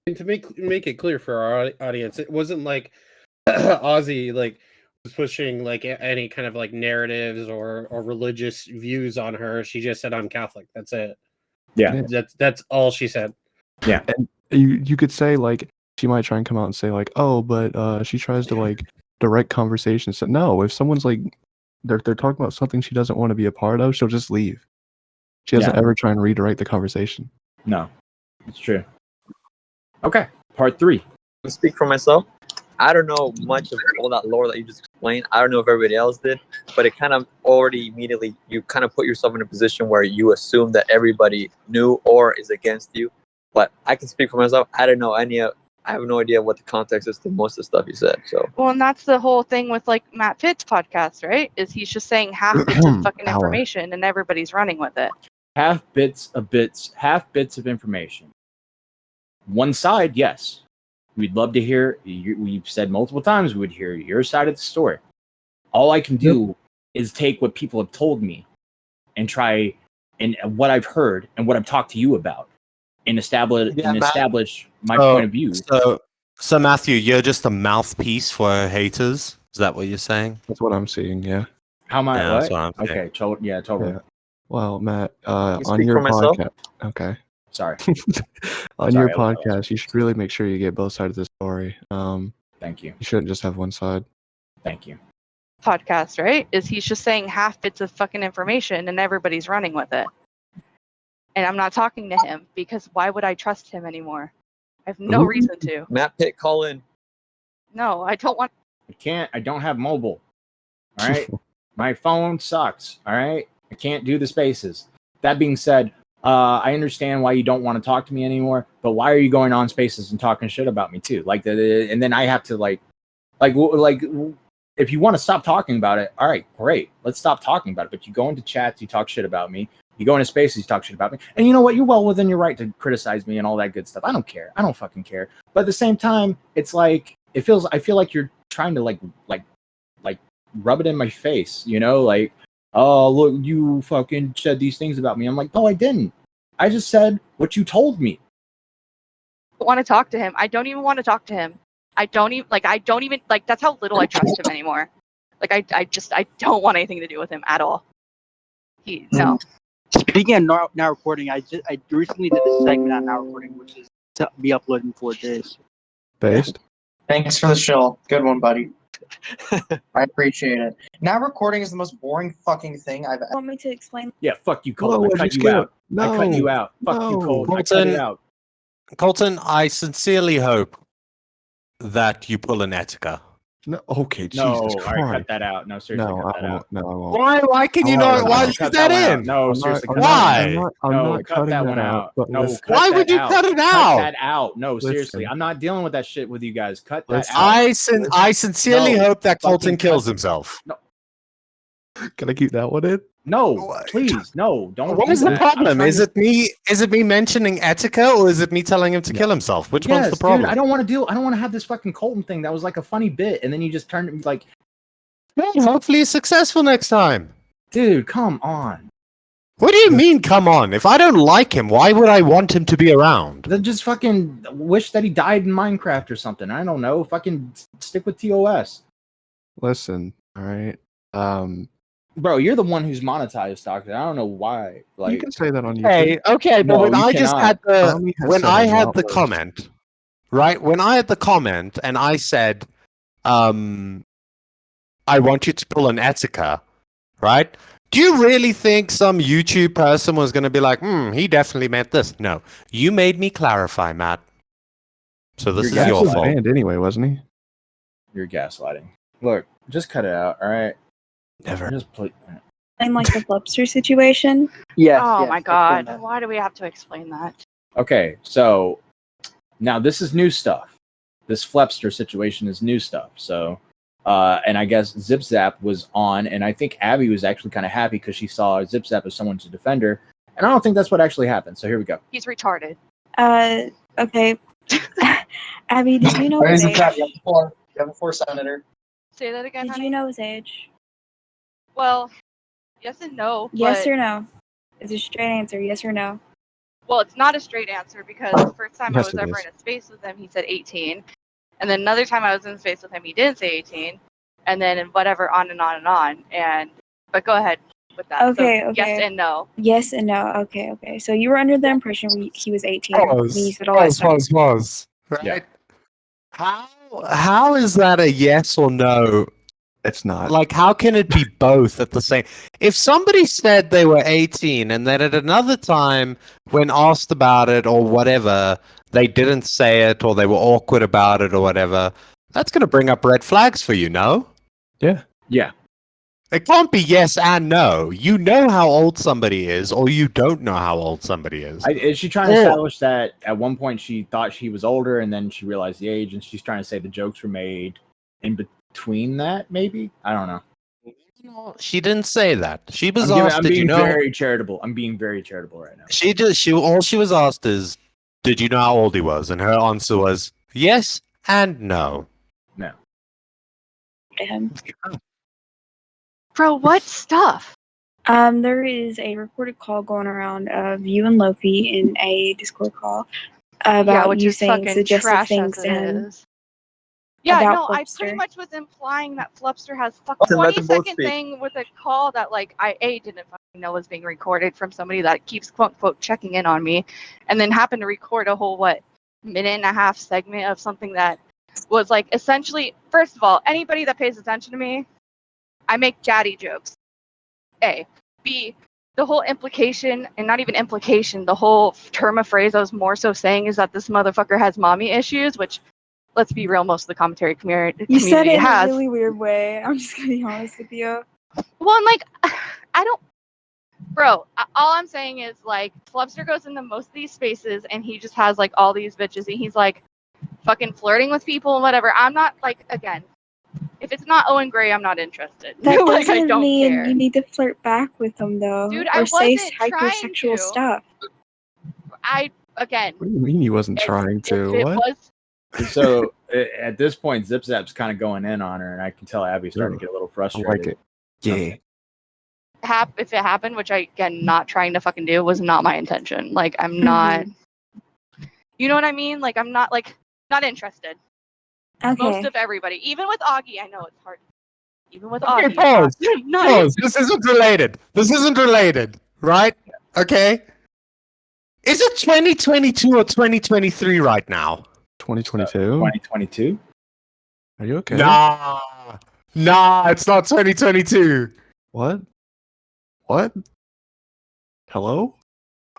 And to make it clear for our audience, it wasn't like Ozzy was pushing like any kind of like narratives or religious views on her. She just said, "I'm Catholic." That's it. Yeah, that's all she said. Yeah, and you could say like she might try and come out and say like, "Oh, but she tries to like direct conversations." So, no, if someone's like they're talking about something she doesn't want to be a part of, she'll just leave. She doesn't ever try and redirect the conversation. No, it's true. Okay, part 3. To speak for myself, I don't know much of all that lore that you just explained. I don't know if everybody else did, but it kind of already immediately, you kind of put yourself in a position where you assume that everybody knew or is against you. But I can speak for myself. I don't know I have no idea what the context is to most of the stuff you said. So. Well, and that's the whole thing with like Matt Pitt's podcast, right? Is he's just saying half bits of fucking information and everybody's running with it. Half bits of information. One side, yes. We'd love to hear, we've said multiple times, we would hear your side of the story. All I can do is take what people have told me and try, and what I've heard and what I've talked to you about, and establish my point of view. So Matthew, you're just a mouthpiece for haters? Is that what you're saying? That's what I'm seeing, yeah. How am I? Yeah, what? that's what I'm saying. Okay, totally. Yeah. Well, Matt, on your podcast, okay. Sorry. On your podcast, you should really make sure you get both sides of the story. Thank you. You shouldn't just have one side. Thank you. Podcast, right? Is he's just saying half bits of fucking information and everybody's running with it. and I'm not talking to him because why would I trust him anymore? I have no reason to. Matt Pitt, call in. No, I don't want. I can't. I don't have mobile. All right. My phone sucks. All right. I can't do the spaces. That being said, I understand why you don't want to talk to me anymore, but why are you going on spaces and talking shit about me too? Like, and then I have to like, if you want to stop talking about it, all right, great. Let's stop talking about it. But you go into chats, you talk shit about me. You go into spaces, you talk shit about me. And you know what? You're well within your right to criticize me and all that good stuff. I don't care. I don't fucking care. But at the same time, it's like, I feel like you're trying to like rub it in my face, you know? Like, oh, look, you fucking said these things about me. I'm like, no, I didn't. I just said what you told me. I want to talk to him. I don't even want to talk to him. I don't even that's how little I trust him anymore. Like I don't want anything to do with him at all. No. Speaking of now recording, I recently did this segment on now recording, which is to be uploaded in 4 days. Based. Thanks for the show. Good one, buddy. I appreciate it. Now recording is the most boring fucking thing I've ever. Want me to explain? Yeah, fuck you, Colton. I cut you out. No. I cut you out. Fuck you, Colton. I cut it out. Colton, I sincerely hope that you pull an Etika. No, okay, No, Jesus all Christ. right, cut that out. No, seriously, No, cut I that out. won't. No, I won't. Why can you No, not? no, Why no, leave cut that one out. in? No, seriously, cut Why? I'm No, not cut cutting that that one out. But No, listen, cut Why that would you out. cut it Cut out? that out. No, seriously, Listen. I'm not dealing with that shit with you guys. Cut that Listen. out. I sincerely No, hope that fucking Colton kills cut- himself. No, can I keep that one in? no, please, no, don't. What do is the that. I'm problem? trying Is to- it me? Is it me mentioning Etika, or is it me telling him to kill himself? Which one's Yes, the problem? dude, I don't want to deal. I don't want to have this fucking Colton thing. That was like a funny bit, and then you just turned it like, Well, hopefully, he's successful next time. dude, come on. What do you mean? Come on! If I don't like him, why would I want him to be around? Then just fucking wish that he died in Minecraft or something. I don't know. Fucking stick with TOS. Listen, all right. Bro, you're the one who's monetized, Doctor. I don't know why. Like, You can say that on YouTube. Hey, okay, but No, when you I just had the Tommy has when said I a had lot the worse. comment, right? When I had the comment and I said, I want you to pull an Etika, right? Do you really think some YouTube person was going to be like, he definitely meant this? No. You made me clarify, Matt. So this You're is your He was fault. banned anyway, wasn't he? you're gaslighting. Look, just cut it out, all right? Never. Just play. Explain like the Flipster situation. Yes. Oh yes, my explain god. that. Why do we have to explain that? Okay, so now this is new stuff. This Flepster situation is new stuff. So, and I guess Zip Zap was on, and I think Abby was actually kind of happy because she saw Zip Zap as someone to defend her. And I don't think that's what actually happened. So here we go. He's retarded. Okay. Abby, did you know Raise his the age? chat. You have a four, Senator. Say that again, Did honey? you know his age? Well, yes and no. Yes but, or no? It's a straight answer. Yes or no? Well, it's not a straight answer because the first time I Yes, was it ever is. in a space with him, he said 18. And then another time I was in space with him, he didn't say 18. And then whatever, on and on and on. But go ahead with that. Okay, So, okay. Yes and no. Yes and no. Okay, okay. So you were under the impression he was 18. when you said all that stuff. Right? Yeah. How is that a yes or no? It's not. Like, how can it be both at the same? If somebody said they were 18 and then at another time, when asked about it or whatever, they didn't say it or they were awkward about it or whatever, that's going to bring up red flags for you, no? Yeah. Yeah. It can't be yes and no. You know how old somebody is, or you don't know how old somebody is. Is she trying to establish that at one point she thought she was older and then she realized the age and she's trying to say the jokes were made in between that, maybe? I don't know. No, she didn't say that. She was I'm asked, "Did you being know?" very charitable. I'm being very charitable right now. All she was asked is, "Did you know how old he was?" And her answer was yes and no. No. To him. Bro, what stuff? There is a recorded call going around of you and Lofi in a Discord call about which you is saying fucking suggestive trash things as to it him. is. Yeah, about no, I pretty Flipster. much was implying that Flipster has fucking Austin, let them both 20-second speak. thing with a call that like I didn't fucking know was being recorded from somebody that keeps quote unquote checking in on me, and then happened to record a whole minute and a half segment of something that was like essentially, first of all, anybody that pays attention to me, I make chatty jokes. A. B. the whole implication, and not even implication, the whole term of phrase I was more so saying is that this motherfucker has mommy issues, which, let's be real, most of the commentary community You said it in has. a really weird way. I'm just gonna be honest with you. Well, I'm like, I don't, bro. All I'm saying is like, Flubster goes into most of these spaces, and he just has like all these bitches, and he's like, fucking flirting with people and whatever. I'm not like, again, if it's not Owen Gray, I'm not interested. That Like, I doesn't don't mean care. you need to flirt back with them, though, Dude, or I say wasn't trying hypersexual to. stuff. What do you mean you wasn't trying to? If it What? was, So at this point, Zip Zap's kind of going in on her, and I can tell Abby's starting to get a little I frustrated. like it. Yeah. if it happened, which I, again, not trying to fucking do, was not my intention. Like, I'm not, you know what I mean? Like, I'm not, like, not interested. Most Okay. of everybody, even with Augie, I know it's hard. Even with Okay, Augie, pause. not Pause. This isn't related. This isn't related, right? Okay. Is it 2022 or 2023 right now? 2022. 2022. Are you okay? Nah, it's not 2022. What? What? Hello?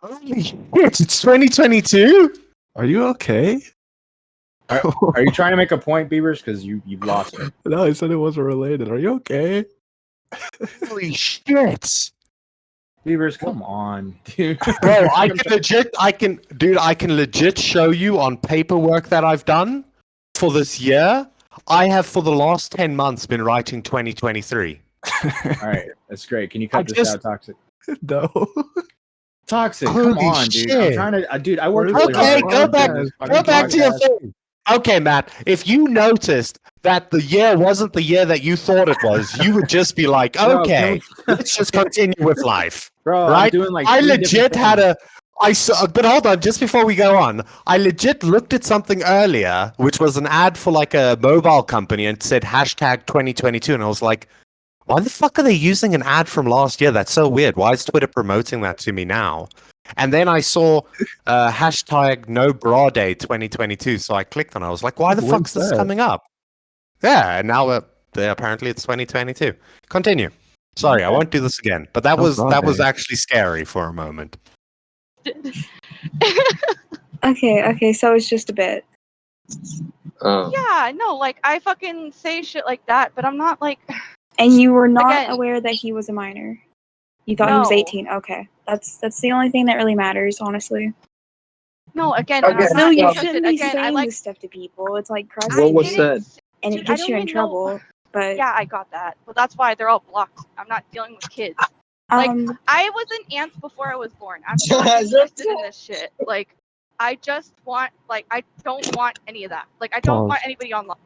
Holy shit, it's 2022? Are you okay? Are you trying to make a point, Beavers? Because you've lost it. No, I said it wasn't related. Are you okay? Holy shit. Beavers, come on, dude. Bro, I can legit show you on paperwork that I've done for this year. I have for the last 10 months been writing 2023. All right, that's great. Can you cut this out, Toxic? No. Toxic, Holy come on, dude. shit. I'm trying to, dude. I worked really Okay, hard. go back to your thing. Okay, Matt, if you noticed that the year wasn't the year that you thought it was, you would just be like, Bro, okay, let's just continue with life. Bro, right? I'm doing like I 3 legit different had things. but hold on, just before we go on, I legit looked at something earlier, which was an ad for like a mobile company and it said hashtag 2022. And I was like, why the fuck are they using an ad from last year? That's so weird. Why is Twitter promoting that to me now? And then I saw hashtag no bra day 2022. So I clicked on it. I was like, why the fuck is this coming up? Yeah, and now apparently it's 2022. Continue. Sorry, I won't do this again. But that was actually scary for a moment. Okay, so it's just a bit. Yeah, no, like, I fucking say shit like that, but I'm not like. And you were not Again, aware that he was a minor. You thought he was No. 18. Okay, that's the only thing that really matters, honestly. No, again, Okay. I'm Still, not you interested. shouldn't be Again, I saying like. this stuff to people. It's like crossing What was the- said? and Dude, it I gets don't you in even know- trouble. But Yeah, I got that. But that's why they're all blocked. I'm not dealing with kids. Like, I was an ant before I was born. I'm not interested in this shit. Like, I just want, like, I don't want any of that. Like, I don't want Pause. anybody online.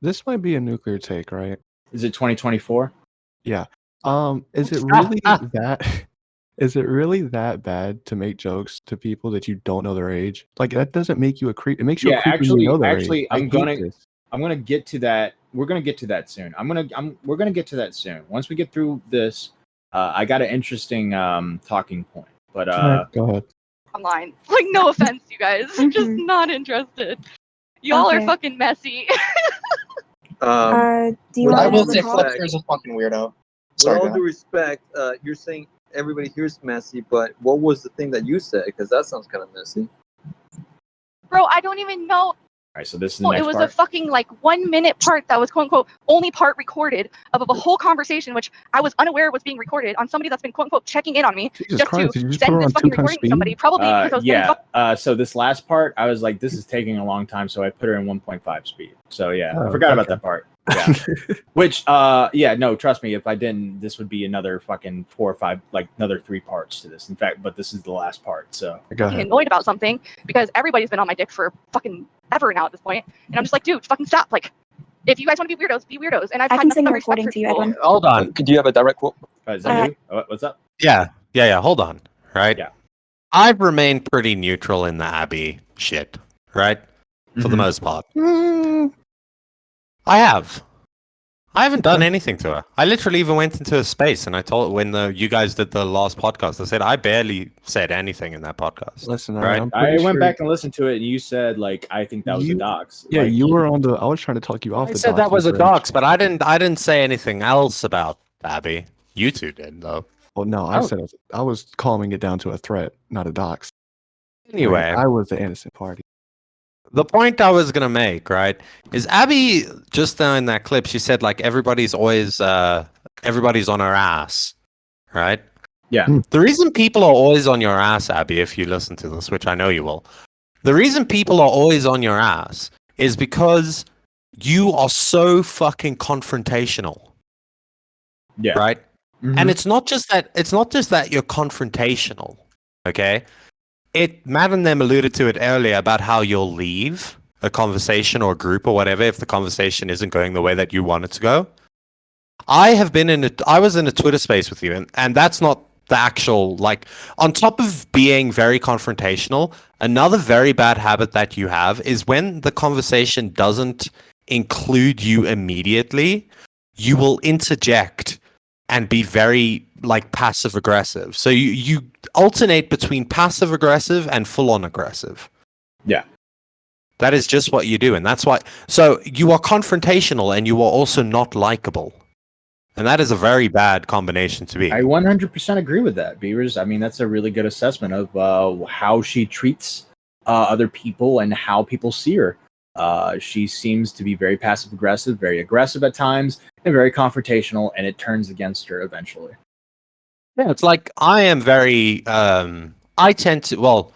This might be a nuclear take, right? Is it 2024? Yeah. Is it really that? Is it really that bad to make jokes to people that you don't know their age? Like that doesn't make you a creep. It makes you a creep when you know their age. I'm gonna get to that. We're gonna get to that soon. We're gonna get to that soon. Once we get through this, I got an interesting talking point. But go ahead. Online. Like, no offense, you guys. I'm just not interested. Y'all are Okay. fucking messy. do you I want will to say talk? Flipster's a fucking weirdo. With Sorry, all go due ahead. respect, you're saying everybody here's messy, but what was the thing that you said? Because that sounds kind of messy. Bro, I don't even know. all right, so this is the Oh, next it was part. a fucking like 1 minute part that was quote unquote only part recorded of a whole conversation, which I was unaware was being recorded on somebody that's been quote unquote checking in on me Jesus just Christ! to Did you just put send her this on fucking 2x recording to speed? somebody, probably because I was getting Yeah. So this last part, I was like, this is taking a long time, so I put her in 1.5 speed. So yeah, I Oh, forgot about okay. that part. Yeah. Which, yeah, no, trust me, if I didn't, this would be another fucking 4 or 5, like another 3 parts to this. In fact, but this is the last part. So Go fucking ahead. annoyed about something because everybody's been on my dick for fucking ever now at this point, and I'm just like, dude, fucking stop. Like, if you guys want to be weirdos, be weirdos. And I've I had can nothing send but a respect recording for to you, people. Edwin. Hold on. Do you have a direct quote? is that you? What's up? Yeah. Hold on. Right? Yeah. I've remained pretty neutral in the Abby shit, right? For the Mhm. most part. I have. I haven't done anything to her. I literally even went into a space and I told when you guys did the last podcast, I said I barely said anything in that podcast. Listen, right? I'm I pretty went sure back and listened to it, and you said like, I think that was a you- dox. Yeah, Like, you were on the. I was trying to talk you off I the. said that doxing was a bridge. dox, but I didn't say anything else about Abby. You two did though. Well, no, I said I was calming it down to a threat, not a dox. Anyway, I was the innocent party. the point I was gonna make, right, is Abby just now in that clip. She said like everybody's always everybody's on her ass, right? Yeah. The reason people are always on your ass, Abby, if you listen to this, which I know you will, the reason people are always on your ass is because you are so fucking confrontational. Yeah. Right? Mhm. And it's not just that you're confrontational, okay? Matt and them alluded to it earlier about how you'll leave a conversation or a group or whatever if the conversation isn't going the way that you want it to go. I was in a Twitter space with you, and that's not the actual, like, on top of being very confrontational, another very bad habit that you have is when the conversation doesn't include you immediately, you will interject and be very, like, passive aggressive. So you alternate between passive aggressive and full on aggressive. Yeah. That is just what you do, and that's why. So you are confrontational and you are also not likable. And that is a very bad combination to be. I 100% agree with that, Beavers. I mean, that's a really good assessment of how she treats other people and how people see her. She seems to be very passive-aggressive, very aggressive at times, and very confrontational, and it turns against her eventually. Yeah, it's like I am very. I tend to. Well,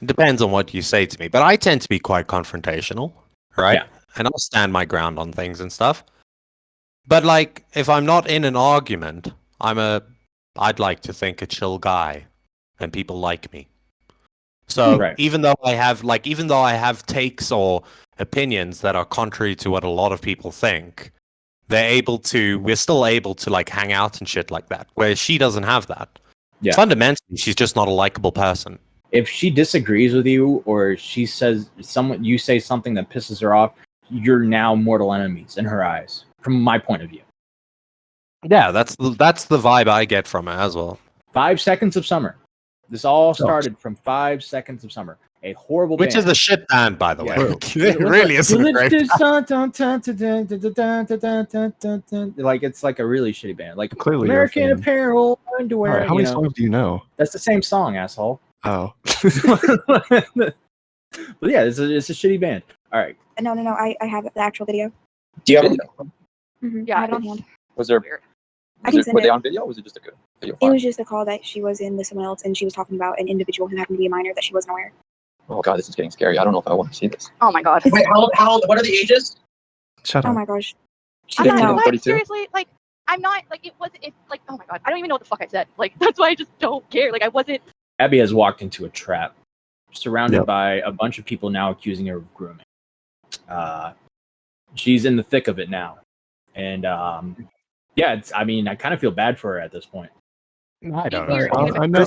it depends on what you say to me, but I tend to be quite confrontational, right? Yeah. And I'll stand my ground on things and stuff. But like, if I'm not in an argument, I'd like to think a chill guy, and people like me. So Right. even though I have takes or opinions that are contrary to what a lot of people think, we're still able to like hang out and shit like that. Where she doesn't have that. Yeah. Fundamentally, she's just not a likable person. If she disagrees with you, or she says you say something that pisses her off, you're now mortal enemies in her eyes, from my point of view. Yeah, that's the vibe I get from it as well. 5 Seconds of Summer. This all started from 5 Seconds of Summer. A horrible Which band. is a shit band, by the way. Yeah. It really is a great band. Like, it's like a really shitty band. Like, Clearly you're a American fan. Apparel, underwear. All right, how many songs do you know? That's the same song, asshole. Oh. But yeah, it's a shitty band. All right. No, I have the actual video. Do you have it? Mm-hmm. I have it on hand. Was there? I can send Were they it. on video? Or was it just a good video? It was just a call that she was in with someone else, and she was talking about an individual who happened to be a minor that she wasn't aware. Oh god, this is getting scary. I don't know if I want to see this. Oh my god. Wait, how old? What are the ages? Shut Oh up. my gosh. She I'm didn't not, know. like, 32? seriously, like, I'm not, like, it wasn't, it's like, oh my god, I don't even know what the fuck I said. Like, that's why I just don't care. Like, I wasn't. Abby has walked into a trap, surrounded Yep. by a bunch of people now accusing her of grooming. She's in the thick of it now. And, yeah, I mean, I kind of feel bad for her at this point. I don't Weird. know. I know.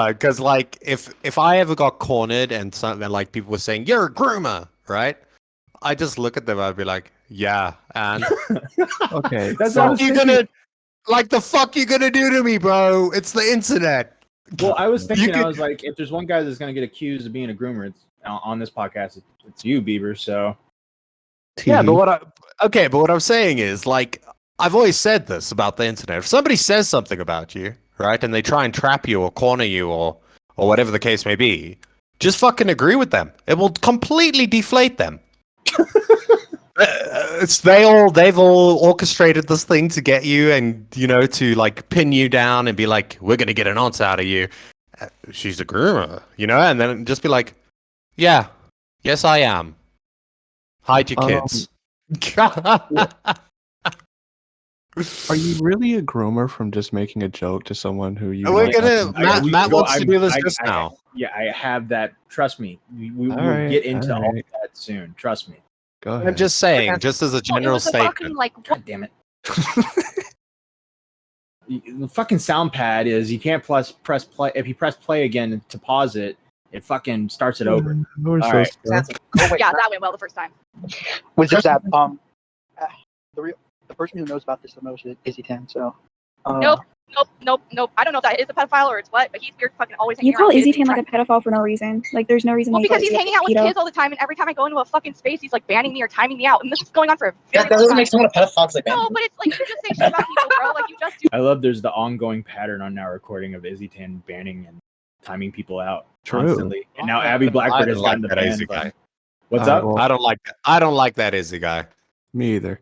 Because like if I ever got cornered and something like people were saying you're a groomer, right? I just look at them. I'd be like, yeah, and Okay. That's so- what I was you thinking. gonna like the fuck you gonna do to me, bro? It's the internet. Well, I was thinking, could- I was like, if there's one guy that's going to get accused of being a groomer, it's on this podcast, it's you, Bieber. So, Yeah, but what I'm saying is, like, I've always said this about the internet. If somebody says something about you, right, and they try and trap you or corner you or whatever the case may be, just fucking agree with them. It will completely deflate them. They've all orchestrated this thing to get you and, you know, to like pin you down and be like, we're gonna get an answer out of you. She's a groomer, you know, and then just be like, yeah, yes I am. Hide your kids. Are you really a groomer from just making a joke to someone who you? We're might gonna not be- Matt wants to do this just now. Yeah, I have that. Trust me. We'll Alright, get into all alright. that soon. Trust me. Go ahead. I'm just saying, just as a It general was a fucking, statement. like, God damn it. The fucking sound pad is you can't press play. If you press play again to pause it, it fucking starts it over. We're All so right. stuck. Yeah, that went well the first time. Was just that the person who knows about this the most is Izzy 10. So Nope. I don't know if that is a pedophile or it's what, but he's here fucking always hanging You call around kids Izzy Tan and like a pedophile for no reason. Like, there's no reason. Well, why you because call he's Izzy hanging out with pedo. kids all the time, and every time I go into a fucking space, he's like banning me or timing me out, and this is going on for a very That doesn't long make time. someone a pedophile because they ban No, you. but it's like you just say shit about people, bro. Like you just do I love there's the ongoing pattern on Now Recording of Izzy Tan banning and timing people out constantly. And now Abby Blackbird has gotten the ban button. What's up? I don't like that. I don't like that Izzy guy. Me either.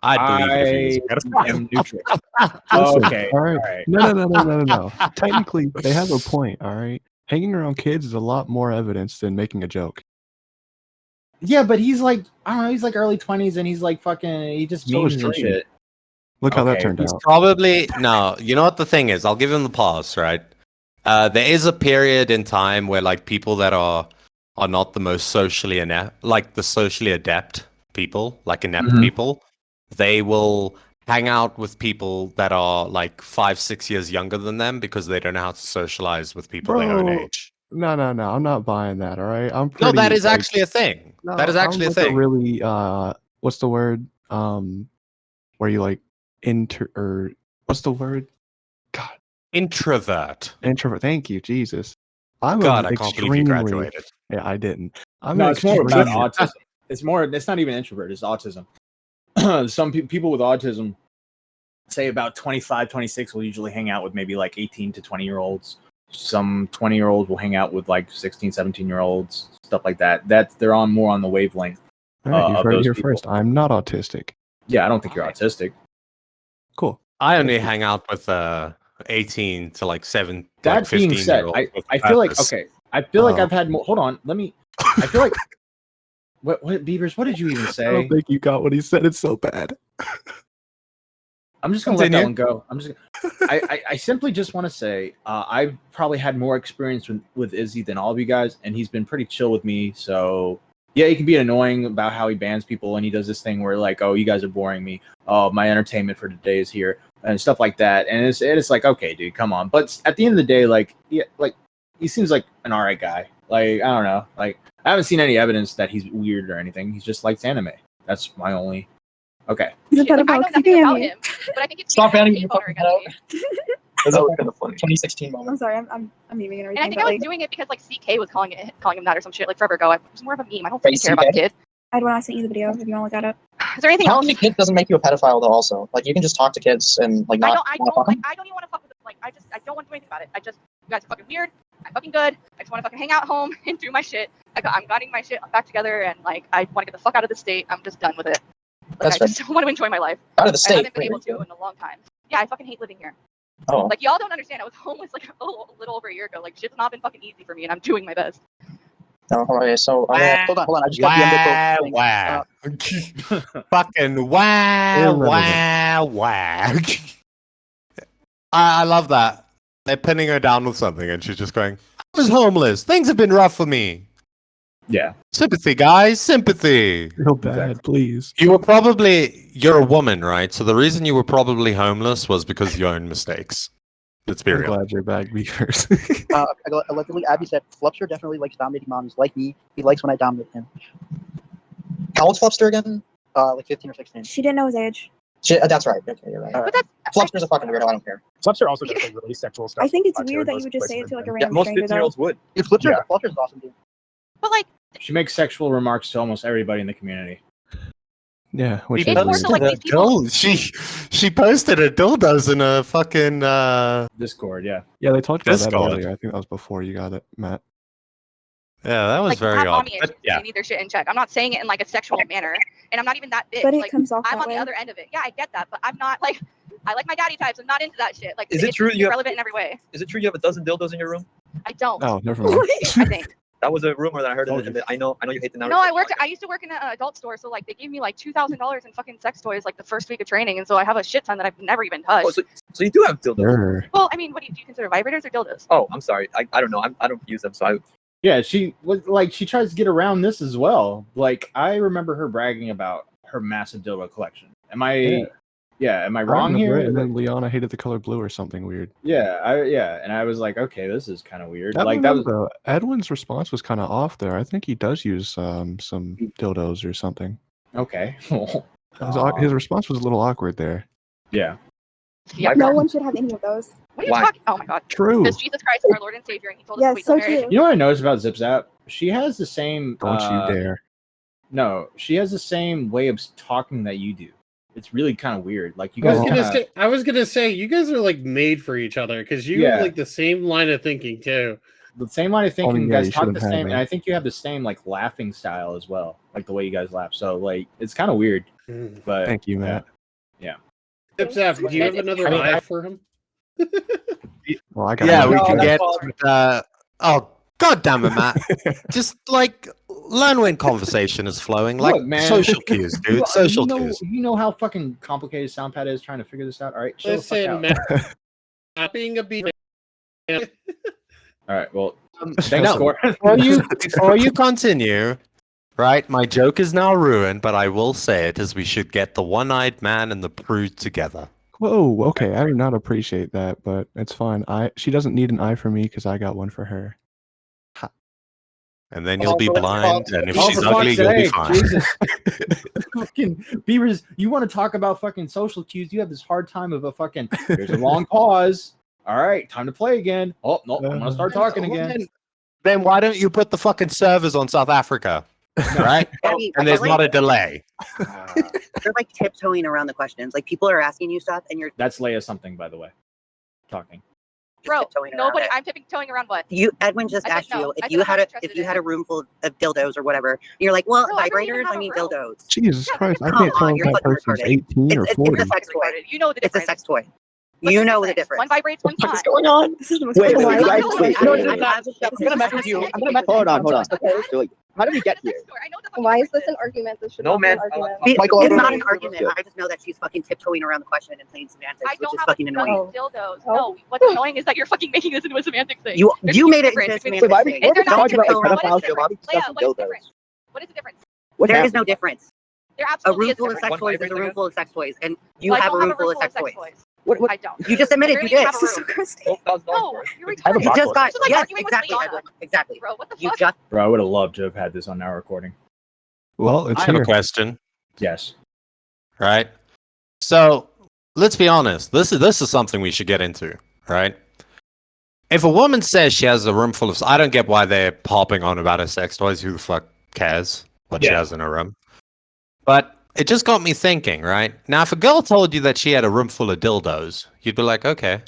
I'd believe it if he was. I am neutral. Listen, Okay. All right. No. Technically, they have a point. All right. Hanging around kids is a lot more evidence than making a joke. Yeah, but he's like, I don't know, he's like early 20s and he's like fucking, he just So is memes and Trey. shit. Look how that Okay, turned He's out. probably no. You know what the thing is? I'll give him the pass, right? There is a period in time where like people that are not the most socially like the socially adept people, like inept people, they will hang out with people that are like 5-6 years younger than them because they don't know how to socialize with people their own age. No. I'm not buying that. All right. I'm No, pretty, that is actually a thing. No, that is actually I'm a thing. really what's the word? Where you like what's the word? God. Introvert. Thank you, Jesus. I can't believe you graduated. Yeah, I didn't. It's more about autism. It's not even introvert, it's autism. Some people with autism, say about 25, 26 will usually hang out with maybe like 18 to 20-year-olds. Some 20-year-olds will hang out with like 16, 17-year-olds, stuff like that. They're more on the wavelength. All right, you've heard it here people. first. I'm not autistic. Yeah, I don't think you're autistic. Cool. I only hang out with 18 to like 7. That like being said, I feel like I've had more. Hold on, let me. I feel like what Beavers? What did you even say? I don't think you got what he said. It's so bad. I'm just gonna let that one go. I simply just want to say I've probably had more experience with Izzy than all of you guys, and he's been pretty chill with me. So yeah, he can be annoying about how he bans people, and he does this thing where like, oh, you guys are boring me. Oh, my entertainment for today is here, and stuff like that. And it's like, okay, dude, come on. But at the end of the day, like, yeah, like he seems like an alright guy. Like, I don't know, like I haven't seen any evidence that he's weird or anything. He just likes anime. That's my only. Okay. He's a I know pedophile. nothing about him, but I think it's Stop banning me. me. That's kind of funny. 2016 moment. I'm sorry, I'm memeing and everything. And I think but, I was like, doing it because like CK was calling him that or some shit like forever ago. It was more of a meme. I don't fucking care about the kid. I had when I sent you the video. If you want to look at it. Is there anything else? Talking to kids doesn't make you a pedophile though. Also, like you can just talk to kids and like not. I don't even want to fuck with them. Like I don't want to do anything about it. You guys are fucking weird. I'm fucking good. I just want to fucking hang out at home and do my shit. I'm getting my shit back together and like I want to get the fuck out of the state. I'm just done with it. Like, I just want to enjoy my life. Out of the state. I haven't been able to in a long time. Yeah, I fucking hate living here. Oh. Like y'all don't understand. I was homeless like a little over a year ago. Like shit's not been fucking easy for me, and I'm doing my best. No, okay, so hold on. I just got the wow. Fucking wow. I love that. They're pinning her down with something, and she's just going, I was homeless. Things have been rough for me. Yeah. Sympathy, guys. Sympathy. Feel bad, please. You're a woman, right? So the reason you were probably homeless was because of your own mistakes. Let's be I'm real. glad you're back, Beavers. Allegedly, Abby said Flupster definitely likes dominating moms like me. He likes when I dominate him. How old's Flupster again? Like 15 or 16. She didn't know his age. That's right. Okay, you're right. But Flupster's a fucking weirdo. I don't care. Flupster also does like really sexual stuff. I think it's weird that you would just say it to like a random most stranger. 15-year-olds would. If Flupster's awesome, dude. But like, She makes sexual remarks to almost everybody in the community. Yeah, which It's is more weird. so like these people. She posted her dildos in a fucking Discord, yeah. Yeah, they talked about that Discord. earlier. I think that was before you got it, Matt. Yeah, that was Like very have odd. mommy issues. But, yeah. They need their shit in check. I'm not saying it in like a sexual manner, and I'm not even that big. But it like, comes off I'm that on way. the other end of it. Yeah, I get that, but I'm not like I like my daddy types. I'm not into that shit. Like, Is it it's true you have- irrelevant in every way? Is it true you have a dozen dildos in your room? I don't. Oh, never mind. I think. That was a rumor that I heard. I know you hate the No, I used to work in an adult store, so like they gave me like $2,000 in fucking sex toys like the first week of training, and so I have a shit ton that I've never even touched. Oh, so you do have dildos? Sure. Well, I mean, what do you consider vibrators or dildos? Oh, I'm sorry. I don't know. I don't use them, so I. Yeah, she tries to get around this as well. Like I remember her bragging about her massive dildo collection. Am I wrong here? And then Liana hated the color blue or something weird. Yeah, and I was like, okay, this is kind of weird. That Like was, that was though, Edwin's response was kind of off there. I think he does use some dildos or something. okay. His response was a little awkward there. Yeah. Yeah. No one should have any of those. What are you talking? Oh my god. True. Because Jesus Christ is our Lord and Savior, and He told us to wait till marriage. You know what I noticed about Zip Zap? She has the same. Don't you dare. No, she has the same way of talking that you do. it's really kind of weird. Like you I guys, was gonna say you guys are like made for each other because you have like the same line of thinking too. the same line of thinking. Oh, You yeah, guys you talk should the have had same, and that. I think you have the same like laughing style as well, like the way you guys laugh. So like it's kind of weird. But Thank you, Matt. Yeah. Zap, do you have another eye for him? Well, I got Yeah, one. we can get. Oh, god damn it, Matt! Just like learn when conversation is flowing, like Look, man. social cues, dude. Social cues. You know how fucking complicated SoundPad is trying to figure this out. All right, chill the fuck Listen, out. Matt, not being a beat. All right, well, thanks, No, Core. before you continue, right? My joke is now ruined, but I will say it: is we should get the one-eyed man and the prude together. Whoa, okay. I do not appreciate that, but it's fine. She doesn't need an eye for me because I got one for her. And then you'll be blind, and if she's for ugly, fuck's you'll be sake, fine. Jesus. Fucking Beavers, you want to talk about fucking social cues? You have this hard time of a fucking. There's a long pause. All right, time to play again. Oh no, I'm gonna start talking again. Then why don't you put the fucking servers on South Africa, right? Abby, And there's not a delay. You're like tiptoeing around the questions. Like people are asking you stuff, and you're That's Leia something, by the way. Talking. Bro, tiptoeing around nobody. it. I'm tiptoeing around what? Edwin just I said asked no. you I if said you I'm had not if interested you in had a it. room full of dildos or whatever. You're like, well, Bro, I don't even vibrators. have I a mean, room. dildos. Jesus Christ, I Come can't tell on, if you're that fucking person's retarded. 18 or It's 40. a sex toy. You know the It's a difference. sex toy. What's You know the difference. One vibrates, one's not. going on? This is the most Wait, crazy wait, thing. guys, wait, I wait, have wait. a I'm gonna message you. Hold on. How did we get here? Why is this an argument? This should No, not be man. an argument. Michael, It's I'll not go. an argument. I just know that she's fucking tiptoeing around the question and playing semantics, I which don't is have fucking a annoying. dildos. Oh. No, what's annoying is that you're fucking making this into a semantic thing. You There's a made huge it into a difference between- Wait, why are semantic we thing. Is there not talking about tiptoe like around What is pedophiles? the Why are we difference? Leia, discussing what is the dildos? difference? What is the difference? There is no difference. There A absolutely room is full of difference. sex toys is a room full of sex toys, and you Well, I have a don't room full of sex toys. What? I don't. You just admitted you Literally did. have a room. No, you're I have a retarded. You box just for got This is like yes, arguing with exactly, Liana. Edwin. Exactly. Bro, what the You fuck? just Bro, I would have loved to have had this on our recording. Well, it's I have a here. question, Yes. right? So let's be honest. This is something we should get into, right? If a woman says she has a room full of, I don't get why they're popping on about her sex toys. Who the fuck cares what she has in her room? But it just got me thinking, right? Now, if a girl told you that she had a room full of dildos, you'd be like, okay.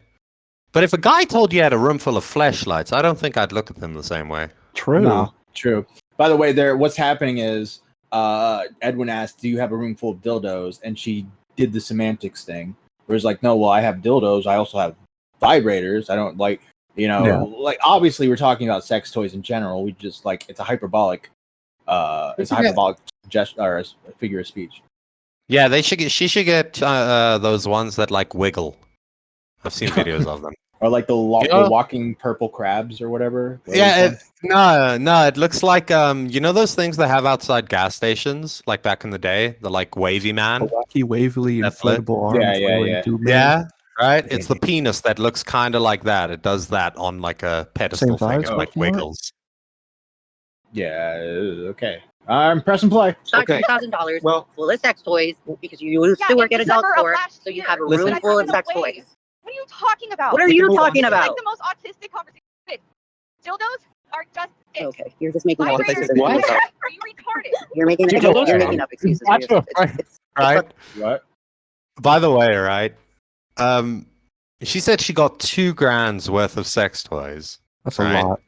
But if a guy told you he had a room full of fleshlights, I don't think I'd look at them the same way. True. No, true. By the way, what's happening is Edwin asked, "Do you have a room full of dildos?" And she did the semantics thing, where it's like, "No, well, I have dildos. I also have vibrators. I don't like, like obviously we're talking about sex toys in general. We just like it's a hyperbolic, gesture or a figure of speech." Yeah, she should get those ones that like wiggle. I've seen videos of them. Or like the know- walking purple crabs or whatever. Yeah, it looks like you know those things they have outside gas stations, like back in the day, the like wavy man. Wacky, wavily, inflatable arms. Yeah. Yeah, right. It's the penis that looks kind of like that. It does that on like a pedestal thing. size, It like what? wiggles. Yeah. Okay. I'm press and play. Not $2,000 full of sex toys because you used to work at a dog store, so you have a room Listen. full of sex toys. What are you talking about? What are you talking This is about? like the most autistic conversation. Dildos are just it. Okay, you're just making up Vibrators excuses. are just it. Are you retarded? You're making up excuses. Right. What? By the way, right? She said she got $2,000 worth of sex toys. That's right? a lot.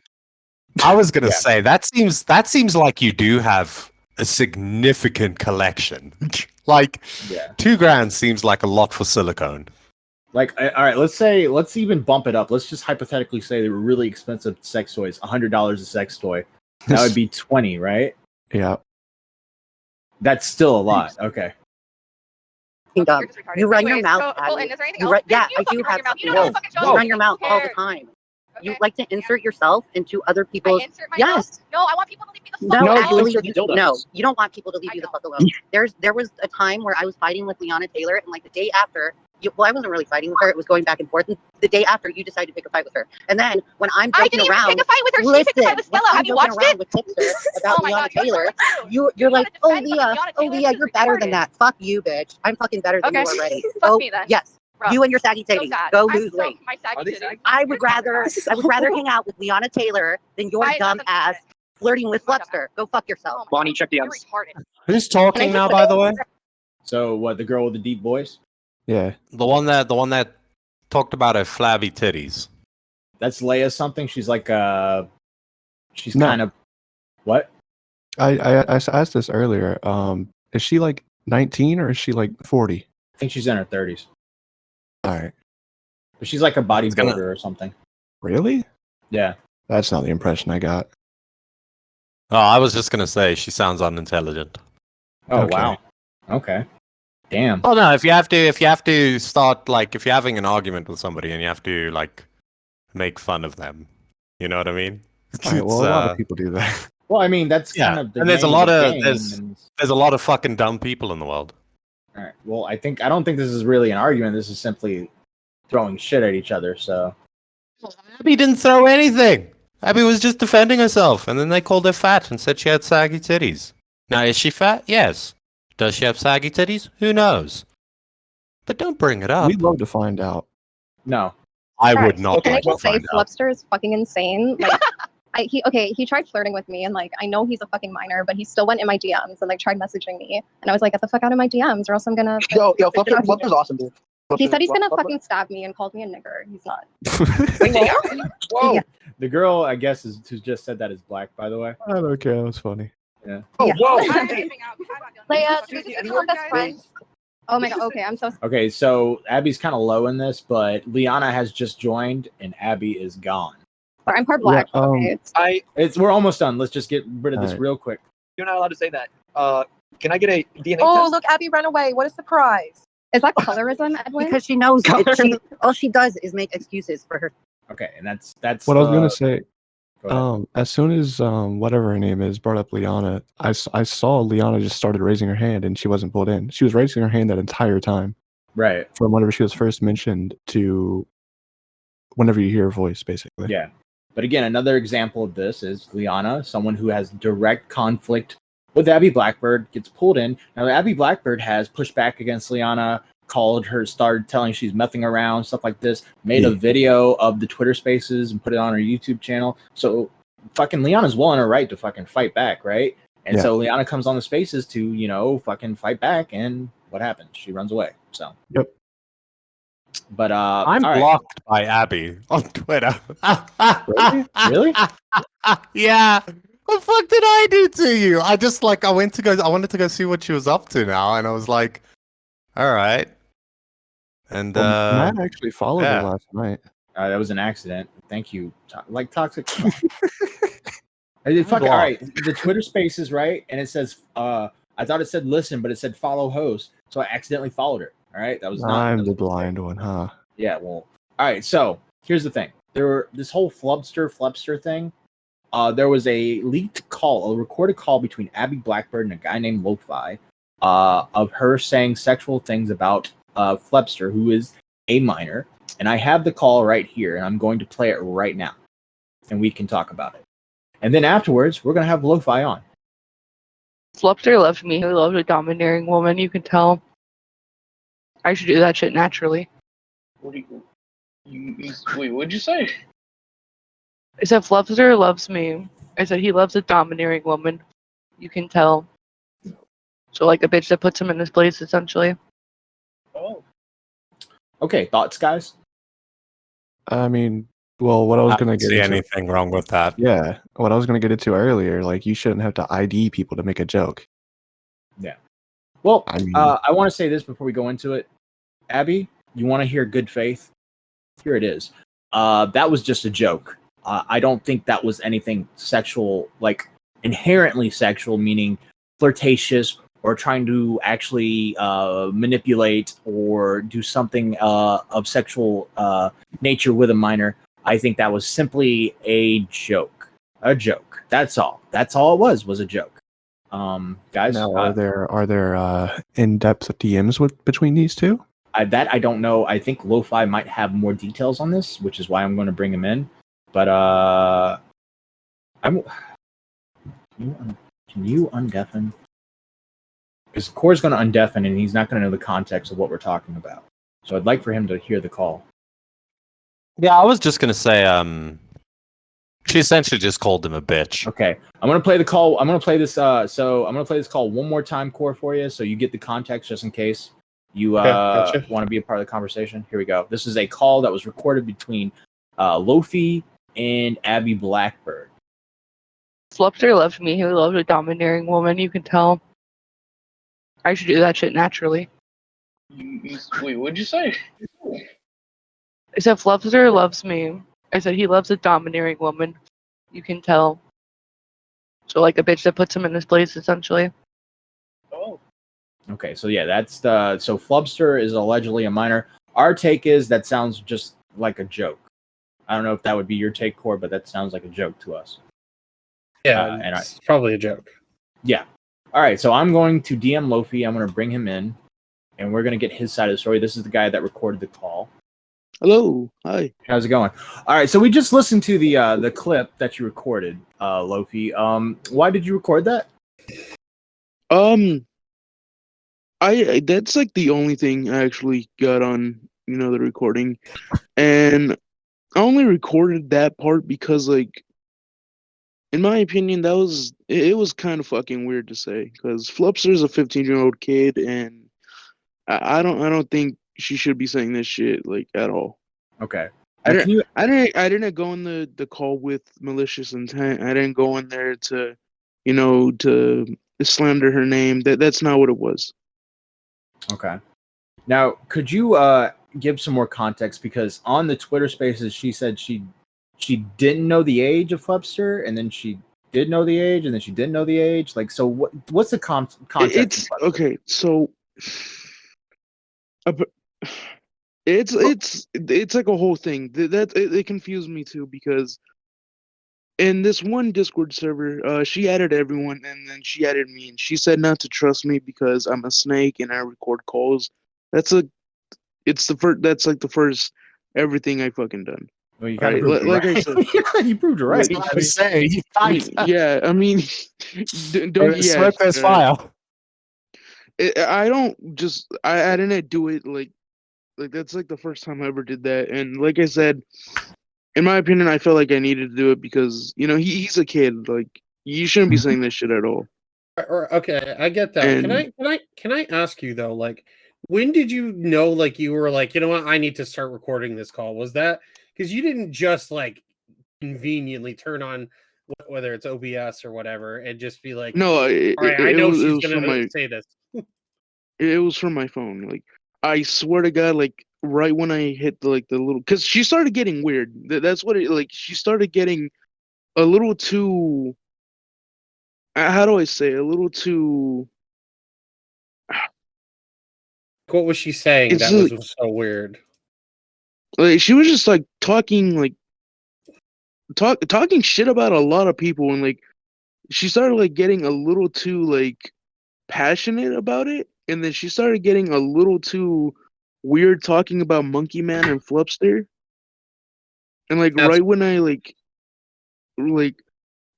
I was gonna say that seems like you do have a significant collection. Like, $2,000 seems like a lot for silicone. Like, all right, let's even bump it up. Let's just hypothetically say they were really expensive sex toys, $100 a sex toy. That would be 20, right? Yeah. That's still a lot. Okay. Dumb. You run your mouth. Well, and is there anything You else? run, yeah, You I do fucking run have your mouth. You something know else. fucking You show. run your mouth all the Who time. You Okay. like to insert yourself into other people's. I insert myself? Yes. No, I want people to leave me the fuck No, alone. actually, you don't want people to leave you the fuck alone. There was a time where I was fighting with Liana Taylor, and like the day after, I wasn't really fighting with her. It was going back and forth. And the day after, you decided to pick a fight with her. And then when I'm I joking didn't even around, pick a fight with her. She listen, picked a fight with when Stella. I'm Have you joking watched around it? with Tipster about Oh my Liana God, Taylor, you're you're like, oh defend Leah, Liana oh Taylor. Leah, She's you're better than retarded. that. Fuck you, bitch. I'm fucking better than Okay. you already. Fuck me then. Yes. Bro. You and your saggy So titties. sad. Go I'm lose so- weight. my saggy titties. I would rather hang out with Liana Taylor than your Why- dumb ass flirting with Flupster. Go fuck yourself. Bonnie, check the You're outs. retarded. Who's talking now, by the way? So what? The girl with the deep voice? Yeah. The one that talked about her flabby titties. That's Leia something. She's like she's No. kind of what? I asked this earlier. Is she like 19 or is she like 40? I think she's in her 30s. All right. But she's like a bodybuilder gonna- or something. Really? Yeah. That's not the impression I got. Oh, I was just gonna say she sounds unintelligent. Oh Okay. wow. Okay. Damn. Oh no, if you have to start like if you're having an argument with somebody and you have to like make fun of them, you know what I mean? All right. Well, a lot It's, of people do that. Well, I mean that's yeah, kind of the and there's a name lot the of game, there's a lot of fucking dumb people in the world. All right. Well, I don't think this is really an argument. This is simply throwing shit at each other. So Abby didn't throw anything. Abby was just defending herself, and then they called her fat and said she had saggy titties. Now, is she fat? Yes. Does she have saggy titties? Who knows? But don't bring it up. We'd love to find out. no. I Alright, would not Can I like to just say, find out. Flipster is fucking insane. Like, he tried flirting with me, and like, I know he's a fucking minor, but he still went in my DMs and like tried messaging me, and I was like, get the fuck out of my DMs, or else I'm gonna. Yo, Flipster's awesome, dude. He said he's gonna Flipster- fucking stab me and called me a nigger. He's not. Whoa. Yeah. The girl, I guess, who just said that is black, by the way. I don't care. That was funny. Yeah. Oh, Yeah. whoa. Leia, this is our best friends. Oh my god. Okay, I'm so. Okay, so Abby's kind of low in this, but Liana has just joined, and Abby is gone. I'm part black. Yeah, Okay. We're almost done. Let's just get rid of this Alright. real quick. You're not allowed to say that. Can I get a DNA Oh, test? look, Abby ran away. What a surprise. Is that colorism, Edwin? Because she knows all she does is make excuses for her. Okay, and that's What I was gonna say. Go ahead. As soon as whatever her name is brought up Liana, I saw Liana just started raising her hand and she wasn't pulled in. She was raising her hand that entire time Right. from whenever she was first mentioned to whenever you hear her voice, basically. Yeah. But again, another example of this is Liana, someone who has direct conflict with AbbyBlackBird, gets pulled in. Now, AbbyBlackBird has pushed back against Liana, started telling she's messing around, stuff like this, made a video of the Twitter spaces and put it on her YouTube channel. So fucking Liana's well in her right to fucking fight back, right? And Yeah. so Liana comes on the spaces to, fucking fight back, and what happens? She runs away. So Yep. but I'm all right. blocked by Abby on Twitter. Really? Yeah. What the fuck did I do to you? I wanted to go see what she was up to now, and I was like, all right. And Well, Matt actually followed yeah. her last night. That was an accident. Thank you. Like toxic. I did fucking all right. The Twitter Spaces, right? And it says, I thought it said listen, but it said follow host, so I accidentally followed her. All right, that was not. I'm the blind one, huh? Yeah. Well. All right. So here's the thing. This whole flubster thing. There was a leaked call, a recorded call between AbbyBlackBird and a guy named Lo-Fi, of her saying sexual things about Flubster, who is a minor. And I have the call right here, and I'm going to play it right now, and we can talk about it. And then afterwards, we're gonna have Lo-Fi on. Flubster loves me. He loves a domineering woman. You can tell. I should do that shit naturally. What do wait, what'd you say? I said Flubster loves me. I said he loves a domineering woman. You can tell. So like a bitch that puts him in his place, essentially. Oh. Okay, thoughts, guys? I mean, well, what I was I going to don't get see into, anything wrong with that. Yeah, what I was going to get into earlier, like you shouldn't have to ID people to make a joke. Yeah. Well, I mean, I want to say this before we go into it. Abby, you want to hear good faith? Here it is. That was just a joke. I don't think that was anything sexual, like inherently sexual, meaning flirtatious or trying to actually manipulate or do something of sexual nature with a minor. I think that was simply a joke. A joke. That's all. That's all it was a joke. Guys, now are there in-depth DMs between these two? That I don't know. I think Lo-Fi might have more details on this, which is why I'm going to bring him in. But can you undeafen? Because Core's going to undeafen, and he's not going to know the context of what we're talking about. So I'd like for him to hear the call. Yeah, I was just gonna say, She essentially just called him a bitch. Okay, I'm gonna play the call. I'm gonna play this. So I'm gonna play this call one more time, Core, for you, so you get the context just in case you Gotcha. want to be a part of the conversation. Here we go. This is a call that was recorded between Lofi and AbbyBlackBird. Flupster loves me. He loves a domineering woman. You can tell. I should do that shit naturally. Wait, what'd you say? I said Flupster loves me. I said he loves a domineering woman. You can tell. So like a bitch that puts him in his place, essentially. Oh. Okay, so yeah, that's the so Flubster is allegedly a minor. Our take is that sounds just like a joke. I don't know if that would be your take, Core, but that sounds like a joke to us. Yeah, and it's probably a joke. Yeah. All right, so I'm going to DM Lofi. I'm going to bring him in, and we're going to get his side of the story. This is the guy that recorded the call. Hello. Hi. How's it going? All right, so we just listened to the clip that you recorded, Lofi. Why did you record that? I that's like the only thing I actually got on, the recording. And I only recorded that part because, like, in my opinion, it was kind of fucking weird to say, because Flupster's a 15-year-old kid, and I don't think she should be saying this shit, like, at all. Okay. I didn't go in the call with malicious intent. I didn't go in there to slander her name. That's not what it was. Okay. Now, could you give some more context? Because on the Twitter Spaces, she said she didn't know the age of Flupster, and then she did know the age, and then she didn't know the age. Like, so what's the context? It's okay. So, it's like a whole thing. It confused me too, because in this one Discord server, she added everyone, and then she added me, and she said not to trust me because I'm a snake and I record calls. That's like the first everything I fucking done. Well, you kind of proved it like right. I said, you proved it right. yeah, I mean, don't Smoke this file. I don't just I didn't do it like that's like the first time I ever did that, and like I said, in my opinion, I felt like I needed to do it because he's a kid. Like, you shouldn't be saying this shit at all. Okay, I get that. And- Can I ask you though, like, when did you know, like, you were like, you know what, I need to start recording this call? Was that because you didn't just like conveniently turn on whether it's OBS or whatever and just be like, No, all right, I know she's gonna say this. It was from my phone. Like, I swear to God, like right when I hit the little, because she started getting weird. That's what it like. She started getting a little too. How do I say? A little too. What was she saying It's that like- was so weird? Like, she was just like talking talking shit about a lot of people, and like she started like getting a little too like passionate about it, and then she started getting a little too weird talking about Monkey Man and Flupster. And like right when I like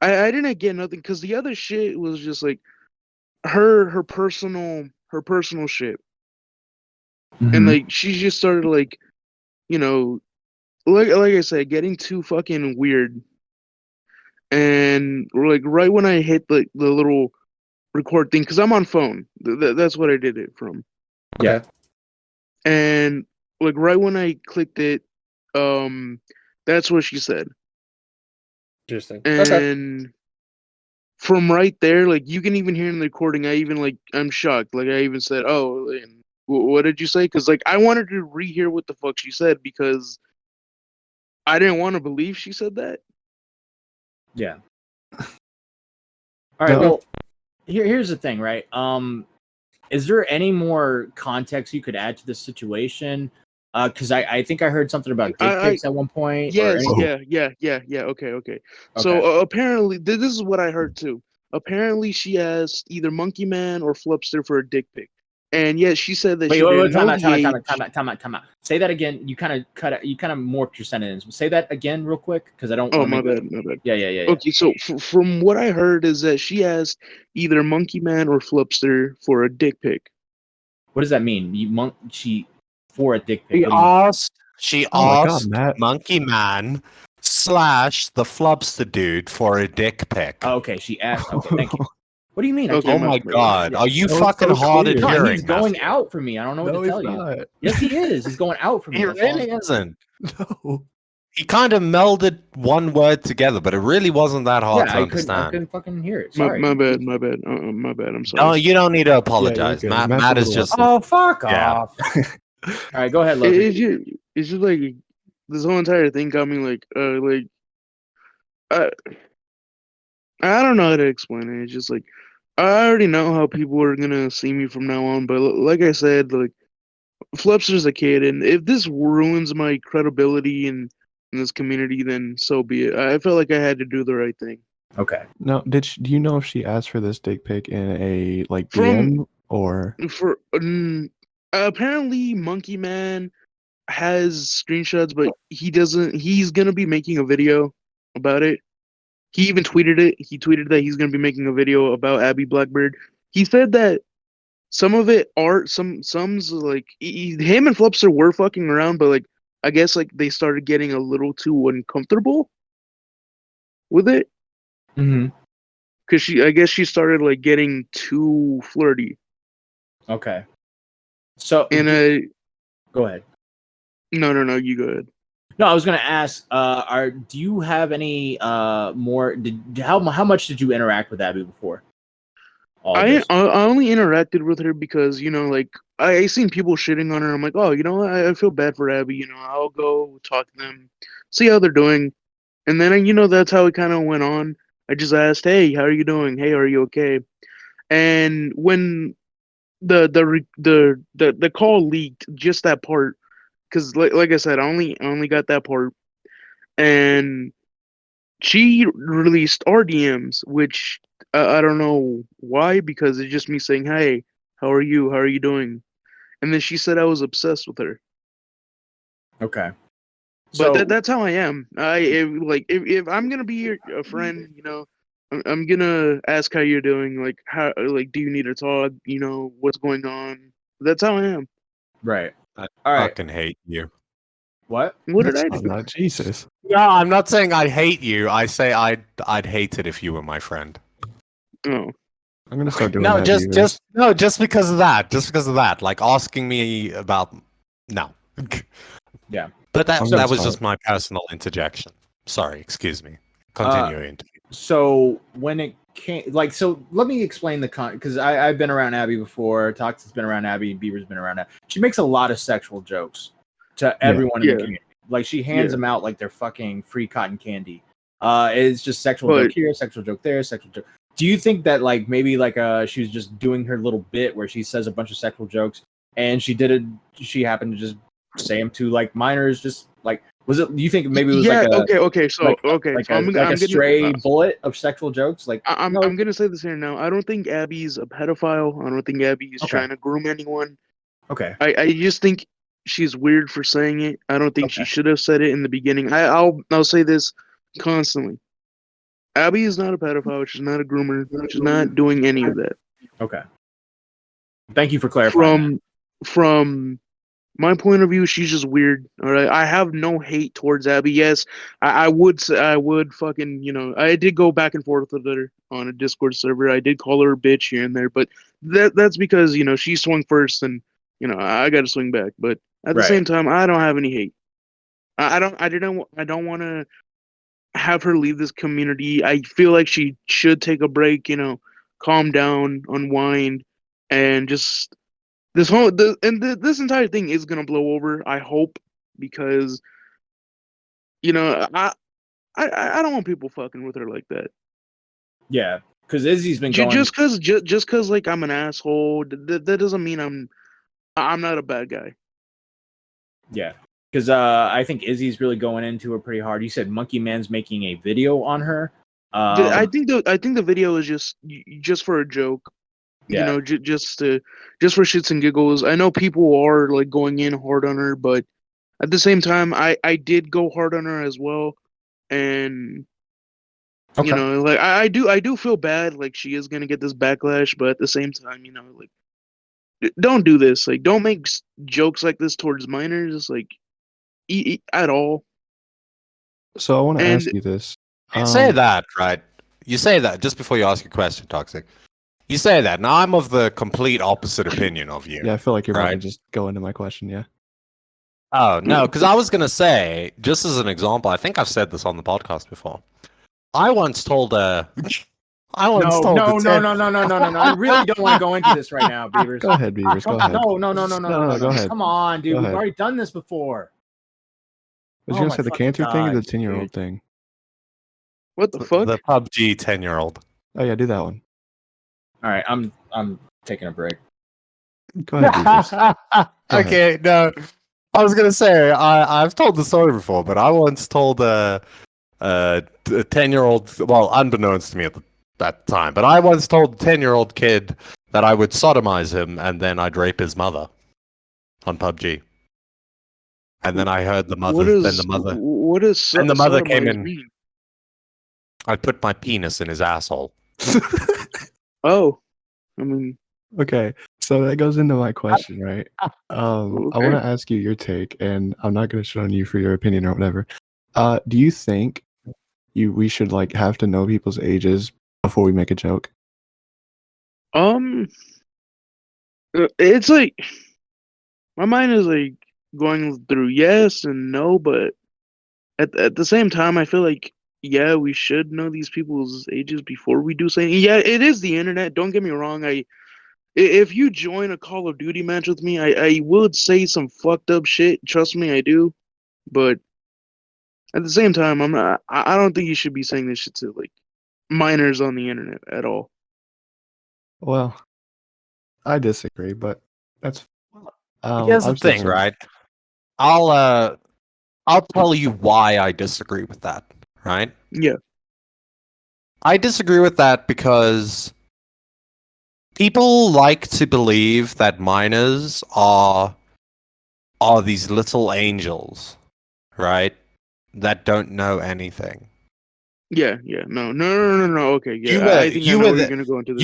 I didn't get nothing, because the other shit was just like her personal shit. And like she just started like, like I said, getting too fucking weird. And like right when I hit like the little record thing, because I'm on phone. That's what I did it from. Yeah. And like right when I clicked it, that's what she said. Interesting. And from right there, like you can even hear in the recording, I'm shocked. Like I even said, "Oh, and what did you say?" Because like I wanted to rehear what the fuck she said, because I didn't want to believe she said that. Yeah. All right. Well, here's the thing, right? Is there any more context you could add to this situation? Because I think I heard something about dick pics at one point. Yes, or yeah. Okay. So apparently, this is what I heard too. Apparently, she asked either Monkey Man or Flupster for a dick pic, and yes, she said that Wait, she didn't know time out. Say that again. You kind of morphed your sentence. Say that again, real quick, because I don't. Oh, wanna my make bad. Yeah. Okay, so from what I heard is that she asked either Monkey Man or Flupster for a dick pic. What does that mean? She for a dick pic. She What do you mean? asked Oh my God, Matt. Monkey Man slash the Flubster dude for a dick pic. Oh, okay, she asked. Okay, thank you. What do you mean? I Okay, Oh can't my remember? god. Are you That was fucking so hard at clear. No, hearing, he's going Matthew? out for me. I don't know what No, to he's tell you. not. Yes, he is. He's going out for me. He That's all really I'm- isn't. No. He kind of melded one word together, but it really wasn't that hard Yeah, to I understand. couldn't fucking hear it. My, Sorry. my bad, my bad, my bad. I'm No, sorry. you don't need to Yeah, you're apologize. good. Matt, Matt's a Matt is little just. upset. Oh, fuck Yeah. off. All right, go ahead, It, Loki. it's just like this whole entire thing got me like I I don't know how to explain it. It's just like I already know how people are gonna see me from now on, but like I said, like Flipster's a kid, and if this ruins my credibility in this community, then so be it. I felt like I had to do the right thing. Okay. Now, do you know if she asked for this dick pic in a like From DM or? for apparently Monkey Man has screenshots, but he doesn't. He's gonna be making a video about it. He even tweeted it. He tweeted that he's gonna be making a video about AbbyBlackBird. He said that some of it are some's like him and Flipster were fucking around, but like I guess like they started getting a little too uncomfortable with it Mm-hmm. because I guess she started like getting too flirty. Okay. So And go ahead. no, you go ahead. No, I was gonna ask. Do you have any more? How much did you interact with Abby before? I only interacted with her because like I seen people shitting on her. I'm like, oh, you know what? I feel bad for Abby. I'll go talk to them, see how they're doing, and then that's how it kind of went on. I just asked, hey, how are you doing? Hey, are you okay? And when the call leaked, just that part, because like I said, I only got that part, and she released our DMs, which I don't know why, because it's just me saying, "Hey, how are you? How are you doing?" And then she said I was obsessed with her. Okay. But So that's how I am. If I'm gonna be a friend, I'm gonna ask how you're doing. Like how do you need to talk? What's going on? That's how I am. right. I All right. fucking hate you. What? What did I Oh, do? not Jesus. No, I'm not saying I hate you. I say I'd hate it if you were my friend. Oh, I'm gonna start doing No, that. just because of that. Just because of that. Like asking me about no. Yeah. But that I'm gonna was start. just my personal interjection. Sorry, excuse me. Continue your interview. So when it came, so let me explain because I've been around Abby before. Toxic's been around Abby. Beaver's been around Abby. She makes a lot of sexual jokes to everyone in the community. Like she hands them out like they're fucking free cotton candy. It's just sexual joke here, sexual joke there, sexual joke. Do you think that maybe she was just doing her little bit where she says a bunch of sexual jokes and she happened to just say them to minors, just was it? Do you think maybe it was okay. So I'm a stray bullet of sexual jokes? I'm gonna say this here now. I don't think Abby's a pedophile. I don't think Abby is trying to groom anyone. Okay. I just think she's weird for saying it. I don't think she should have said it in the beginning. I'll say this constantly. Abby is not a pedophile. She's not a groomer. She's not doing any of that. Okay. Thank you for clarifying. From my point of view, she's just weird. All right, I have no hate towards Abby. Yes, I would say I would fucking I did go back and forth with her on a Discord server. I did call her a bitch here and there, but that's because she swung first, and I got to swing back. But at the same time, I don't have any hate. I don't want to have her leave this community. I feel like she should take a break. Calm down, unwind, and just this this entire thing is gonna blow over. I hope, because I don't want people fucking with her like that. Yeah, because Izzy's been going. Just because like I'm an asshole, that doesn't mean I'm not a bad guy. Yeah, because I think Izzy's really going into her pretty hard. You said Monkey Man's making a video on her. I think the video is just for a joke. Yeah. Just for shits and giggles. I know people are like going in hard on her, but at the same time, I did go hard on her as well, and I do feel bad. Like she is gonna get this backlash, but at the same time, don't do this. Like don't make jokes like this towards minors. Like at all. So I want to And ask you this. You say that, right? You say that just before you ask your question, Toxic. You say that. Now I'm of the complete opposite opinion of you. Yeah, I feel like you're about to right? just go into my question. Yeah. Oh no, because I was gonna say, just as an example, I think I've said this on the podcast before. I once told I once No, told no, the no, 10 no, no, no, no, no, no. I really don't want to go into this right now, Beavers. Go ahead, Beavers. Go ahead. No, no, no, no, no, no, no, go no. ahead. Come on, dude. Go We've ahead. already done this before. Was Oh you gonna my say the fucking cancer thing or the God, 10-year-old thing? What the fuck? the PUBG 10-year-old. Oh yeah, do that one. All right, I'm taking a break. Go ahead, Beavers. Go ahead. Okay, no. I was gonna say I've told the story before, but I once told a 10-year-old, well, unbeknownst to me at that time, but I once told a 10-year-old kid that I would sodomize him and then I'd rape his mother on PUBG. And then I heard the mother. What Then does the mother. what does And the mother came sodomize in. mean? I put my penis in his asshole. Oh, I mean, Okay, so that goes into my question, right? I want Okay. to ask you your take, and I'm not going to shit on you for your opinion or whatever. Do you think we should like have to know people's ages before we make a joke? It's like my mind is like going through yes and no, but at the same time, I feel like yeah, we should know these people's ages before we do something. Yeah, it is the internet. Don't get me wrong. If you join a Call of Duty match with me, I would say some fucked up shit. Trust me, I do. But at the same time, I'm not. I don't think you should be saying this shit to like minors on the internet at all. Well, I disagree, but that's. Here's I the was gonna thing, say- right? I'll tell you why I disagree with that, right? Yeah. I disagree with that because people like to believe that minors are these little angels, right? That don't know anything. Yeah. No. Okay. Yeah. I think I know where you're gonna go into this.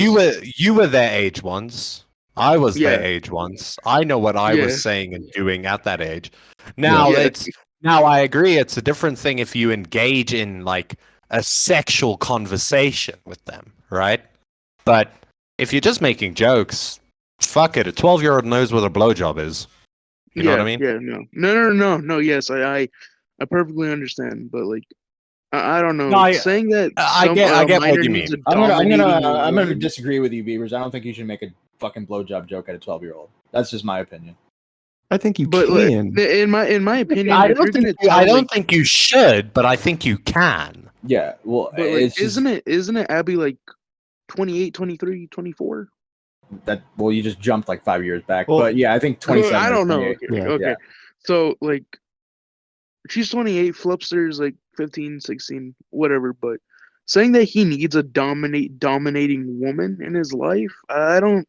You were their age once. I was Yeah. their age once. I know what I Yeah. was saying and doing at that age. Now Yeah. now I agree it's a different thing if you engage in like a sexual conversation with them, right? But if you're just making jokes, fuck it. A 12-year-old knows what a blowjob is. You know what I mean? Yeah. No. Yes, I perfectly understand, but like, I don't know. No, Saying that I get what minor you needs mean. a I'm dominating gonna woman. disagree with you, Beavers. I don't think you should make a fucking blowjob joke at a 12-year-old. That's just my opinion. I think you But like, can. in my opinion, I if you're don't gonna think tell, I don't like, think you should, but I think you can. Yeah, well, but like, it's just isn't it Abby like 28, 23, 24? that. Well, you just jumped like 5 years back, Well, but yeah, I think 27. I or don't know. 28. Okay. Yeah. Okay. So like, she's 28, Flipster's like 15, 16, whatever. But saying that he needs a dominating woman in his life, I don't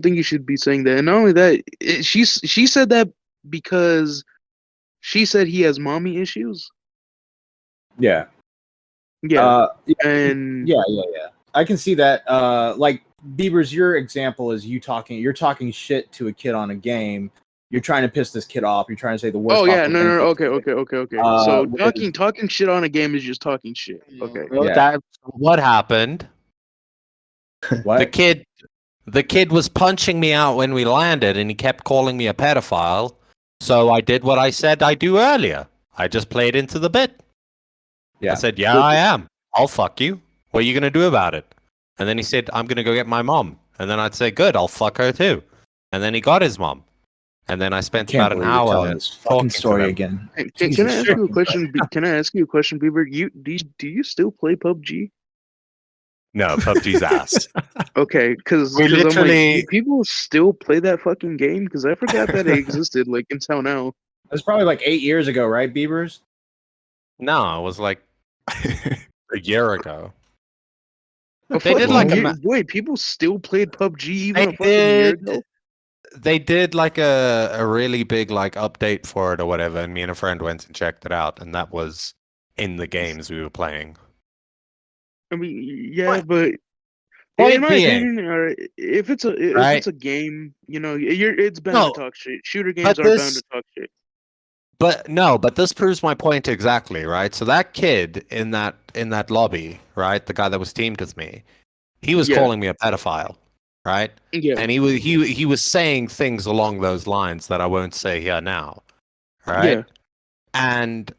think you should be saying that. And not only that, she said that because she said he has mommy issues. Yeah. Yeah. And yeah. I can see that. Like Beavers, your example is you're talking shit to a kid on a game. You're trying to piss this kid off. You're trying to say the worst. Oh yeah, possible no. thing to the Okay. kid. So With- talking shit on a game is just talking shit. Okay. Yeah. What happened? What? The kid was punching me out when we landed, and he kept calling me a pedophile. So I did what I said I do earlier. I just played into the bit. Yeah. I said, "Yeah, I am. I'll fuck you. What are you gonna do about it?" And then he said, "I'm gonna go get my mom." And then I'd say, "Good, I'll fuck her too." And then he got his mom. And then I spent Can't about an believe you're hour telling this fucking talking story to them. again. Can Jesus I ask you a fucking question? Can I ask you a question, Beaver? Do you still play PUBG? No, PUBG's ass. Okay, because We I'm like, literally- do people still play that fucking game? Because I forgot that it existed like until now. That's probably like 8 years ago, right, Beavers? No, it was like a year ago. A They did fucking like a year- ma- wait, people still played PUBG even They a fucking year did. ago? They did like a really big like update for it or whatever, and me and a friend went and checked it out, and that was in the games we were playing. I mean, yeah, but Point in my being, opinion, if it's right? a game, you know, it's bound No, to talk shit. Shooter but games are bound this- to talk shit. but this proves my point exactly, right? So that kid in that lobby, right, the guy that was teamed with me, he was Yeah. calling me a pedophile, right? Yeah. And he was saying things along those lines that I won't say here now, right? Yeah. And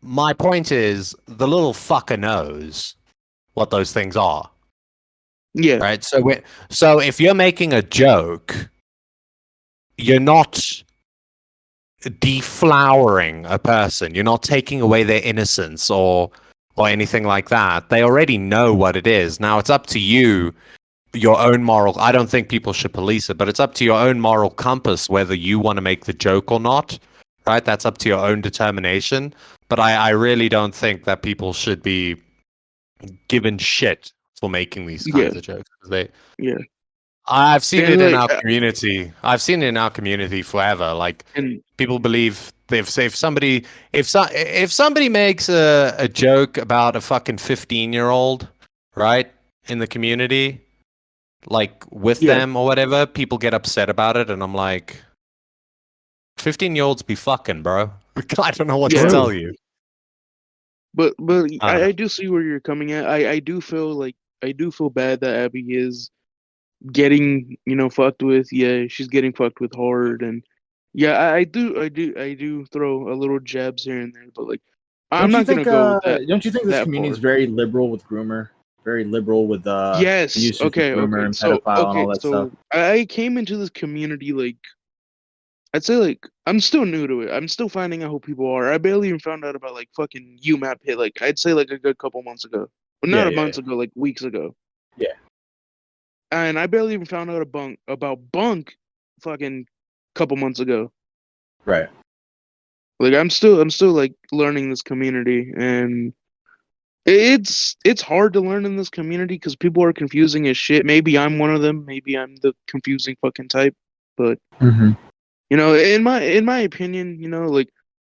my point is, the little fucker knows what those things are, Yeah. right? So if you're making a joke, you're not deflowering a person. You're not taking away their innocence or anything like that. They already know what it is. Now it's up to you, your own moral. I don't think people should police it, but it's up to your own moral compass whether you want to make the joke or not. Right? That's up to your own determination. But I really don't think that people should be given shit for making these Yeah. kinds of jokes. They Yeah. I've seen And it in like, our community. I've seen it in our community forever. Like and people believe if somebody makes a joke about a fucking 15-year-old, right, in the community, like with Yeah. them or whatever, people get upset about it, and I'm like, 15-year-olds be fucking, bro. I don't know what to Yeah. tell you. But I don't know. I do see where you're coming at. I do feel like I do feel bad that Abby is getting, fucked with. Yeah, she's getting fucked with hard, and yeah, I do throw a little jabs here and there, but like I'm Don't you not gonna think? go that Don't you think this that community is far. very liberal with groomer? Very liberal with the Yes. uses of groomer and pedophile and all that stuff. So I came into this community like I'd say like I'm still new to it. I'm still finding out who people are. I barely even found out about like fucking UMAP hit like I'd say like a good couple months ago. Well, Yeah, not a yeah, month yeah. ago, like weeks ago. Yeah. And I barely even found out about bunk fucking couple months ago. Right. Like I'm still like learning this community, and it's hard to learn in this community because people are confusing as shit. Maybe I'm one of them. Maybe I'm the confusing fucking type. But Mm-hmm. in my opinion, like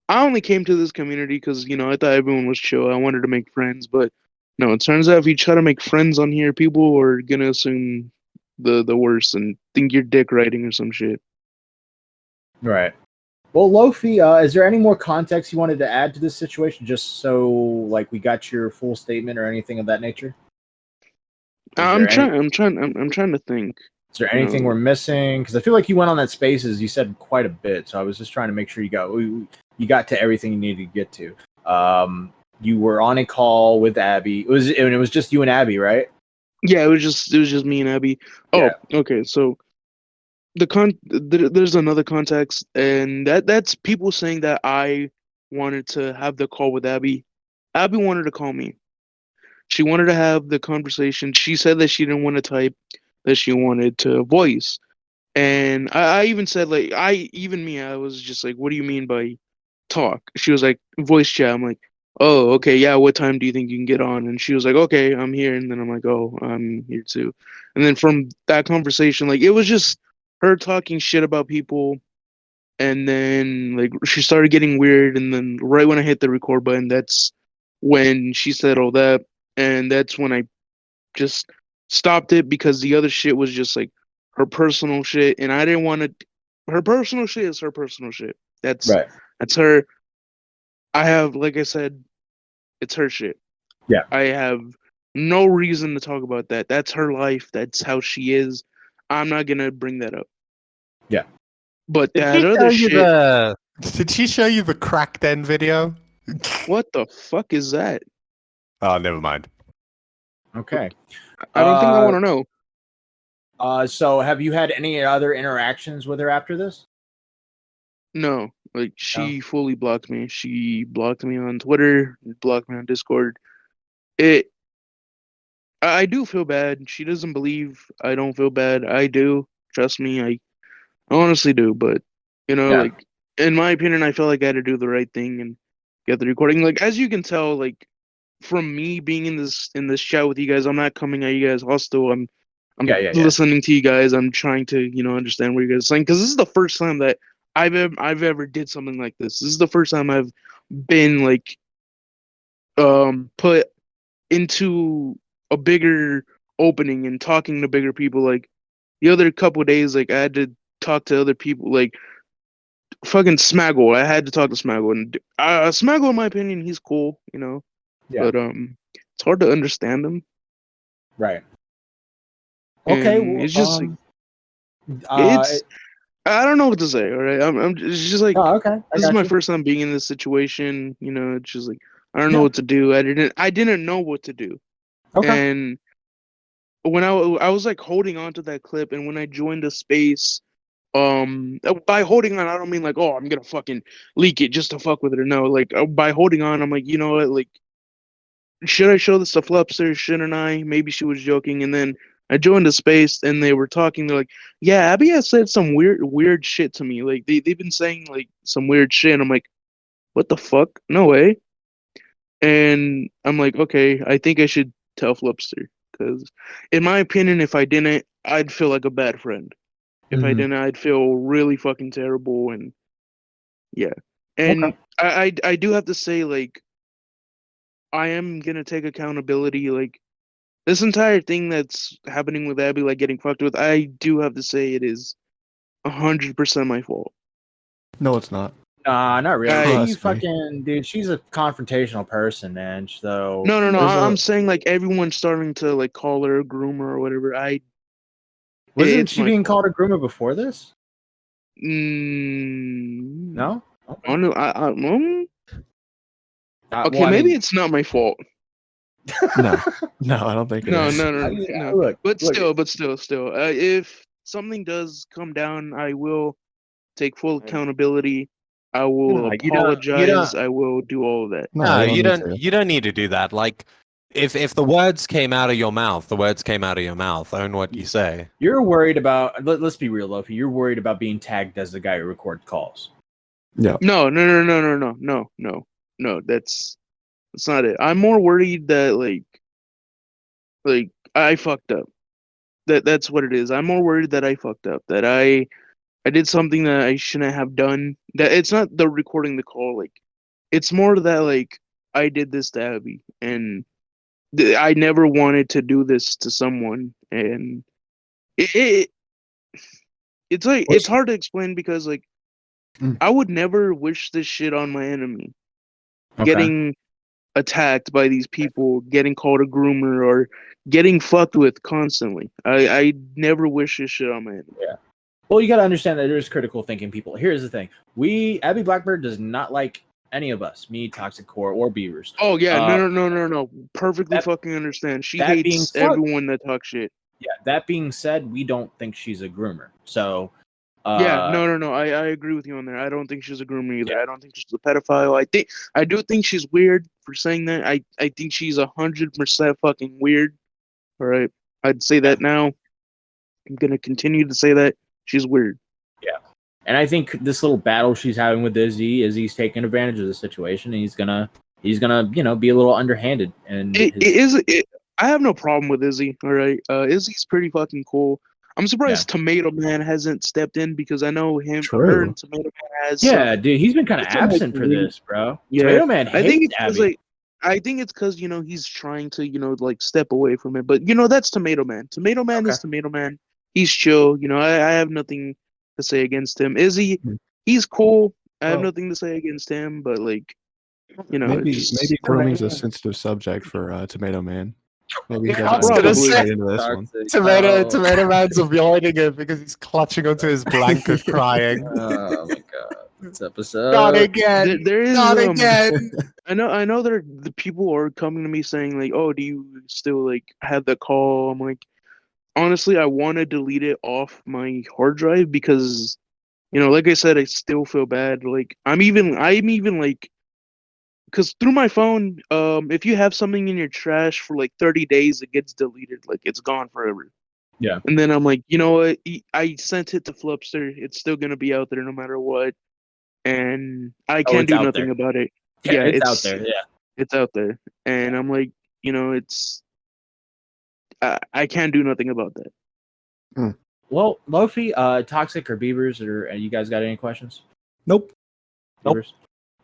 I only came to this community because I thought everyone was chill. I wanted to make friends, but no, it turns out if you try to make friends on here, people are gonna assume the worst and think you're dick riding or some shit. Right. Well, Lofi, is there any more context you wanted to add to this situation, just so like we got your full statement or anything of that nature? I'm trying to think. Is there anything we're missing? Because I feel like you went on that Spaces. You said quite a bit, so I was just trying to make sure you got to everything you needed to get to. You were on a call with Abby. It was just you and Abby, right? Yeah, it was just me and Abby. Oh, okay. So there's another context, and that's people saying that I wanted to have the call with Abby. Abby wanted to call me. She wanted to have the conversation. She said that she didn't want to type, that she wanted to voice. And I even said like I was just like, what do you mean by talk? She was like, voice chat. I'm like, oh, okay, yeah, what time do you think you can get on? And she was like, okay, I'm here. And then I'm like, oh, I'm here too. And then from that conversation, like it was just her talking shit about people, and then like she started getting weird, and then right when I hit the record button, that's when she said all that, and that's when I just stopped it because the other shit was just like her personal shit, and I didn't want to. Her personal shit is her personal shit. That's her. I have, like I said, it's her shit. Yeah. I have no reason to talk about that. That's her life. That's how she is. I'm not gonna bring that up. Yeah. But Did that she other show you shit. Did she show you the crack den video? What the fuck is that? Oh, never mind. Okay. I don't think I want to know. So have you had any other interactions with her after this? No, like she fully blocked me. She blocked me on Twitter, blocked me on Discord. I do feel bad. She doesn't believe I don't feel bad. I do. Trust me, I honestly do. But like in my opinion, I feel like I had to do the right thing and get the recording. Like as you can tell, like from me being in this chat with you guys, I'm not coming at you guys hostile. I'm listening to you guys. I'm trying to understand what you guys are saying, because this is the first time that I've ever did something like this. This is the first time I've been like put into a bigger opening and talking to bigger people. Like the other couple of days, like I had to talk to other people, like fucking Smaggle. I had to talk to Smaggle, and Smaggle, in my opinion, he's cool, you know. Yeah. But it's hard to understand him. Right. Okay. And Well, it's just it's I don't know what to say. All right, it's just like oh, okay. this is my first time being in this situation. You know, it's just like I don't know what to do. I didn't know what to do. Okay. And when I was like holding on to that clip, and when I joined the space, by holding on, I don't mean like, oh, I'm gonna fucking leak it just to fuck with it, or no, like by holding on, I'm like, you know what, like, should I show this to Flupster? Shouldn't I? Maybe she was joking, and then I joined the space, and they were talking. They're like, yeah, Abby has said some weird shit to me. Like they've been saying like some weird shit. And I'm like, what the fuck? No way. And I'm like, okay, I think I should tell Flupster, because in my opinion, if I didn't, I'd feel like a bad friend. If I didn't, I'd feel really fucking terrible. And yeah, and I do have to say, like, I am gonna take accountability. Like, this entire thing that's happening with Abby, like getting fucked with, I do have to say it is 100% my fault. No, it's not. Nah, not really. Trust She's me. fucking dude. She's a confrontational person, man. So No. there's I'm saying like everyone's starting to like call her a groomer or whatever. wasn't it's she my being fault. called a groomer before this? No. Okay. Okay, well, I maybe mean- it's not my fault. No, I don't think it No, is. no. Look, But still, if something does come down, I will take full accountability. I will No, you don't. apologize. I will do all of that. No, you don't. You don't need to do that. Like, if the words came out of your mouth, the words came out of your mouth. Own what you say. You're worried about. Let's be real, Lofi. You're worried about being tagged as the guy who records calls. Yeah. No. That's not it. I'm more worried that like I fucked up. That's what it is. I'm more worried that I fucked up. That I did something that I shouldn't have done. That it's not the recording the call. Like, it's more that like I did this to Abby, and I never wanted to do this to someone, and it's like it's hard to explain because like I would never wish this shit on my enemy. Okay. Getting attacked by these people, getting called a groomer, or getting fucked with constantly. I never wish this shit on my enemy. Yeah. Well, you got to understand that there's critical thinking people. Here's the thing: AbbyBlackBird does not like any of us, me, Toxic Core, or Beavers. Oh yeah, no. Perfectly fucking understand. She that being hates said- everyone that talks shit. Yeah. That being said, we don't think she's a groomer. So. Yeah, no. I agree with you on there. I don't think she's a groomer either. I don't think she's a pedophile. I do think she's weird for saying that. I think she's 100% fucking weird. All right, I'd say that now. I'm gonna continue to say that she's weird. Yeah, and I think this little battle she's having with Izzy's taking advantage of the situation, and he's gonna be a little underhanded. And I have no problem with Izzy. All right, Izzy's pretty fucking cool. I'm surprised Tomato Man hasn't stepped in because I know her and Tomato Man has. Yeah, dude, he's been kind of absent for this, bro. Yeah, Tomato Man hates I think it's Abby. I think it's because he's trying to like step away from it, but that's Tomato Man. Tomato Man is Tomato Man. He's chill. I have nothing to say against him. Izzy, he's cool. I have nothing to say against him, but like, maybe grooming's a sensitive subject for Tomato Man. Maybe he I was doesn't gonna want to say, get into this one. Tomato Man's avoiding it because he's clutching onto his blanket, crying. Oh my god, this episode. Not again. There is Not again. I know the people are coming to me saying like, "Oh, do you still like have the call?" I'm like, honestly, I want to delete it off my hard drive because, like I said, I still feel bad. Like I'm even like, because through my phone, if you have something in your trash for like 30 days, it gets deleted. Like it's gone forever. Yeah. And then I'm like, you know what? I sent it to Flupster. It's still gonna be out there no matter what, and I can't do nothing about it. Yeah, it's out there. Yeah, it's out there, and I'm like, it's. I can't do nothing about that. Well, Lofi, Toxic or Beavers, or you guys got any questions? Nope. Beavers?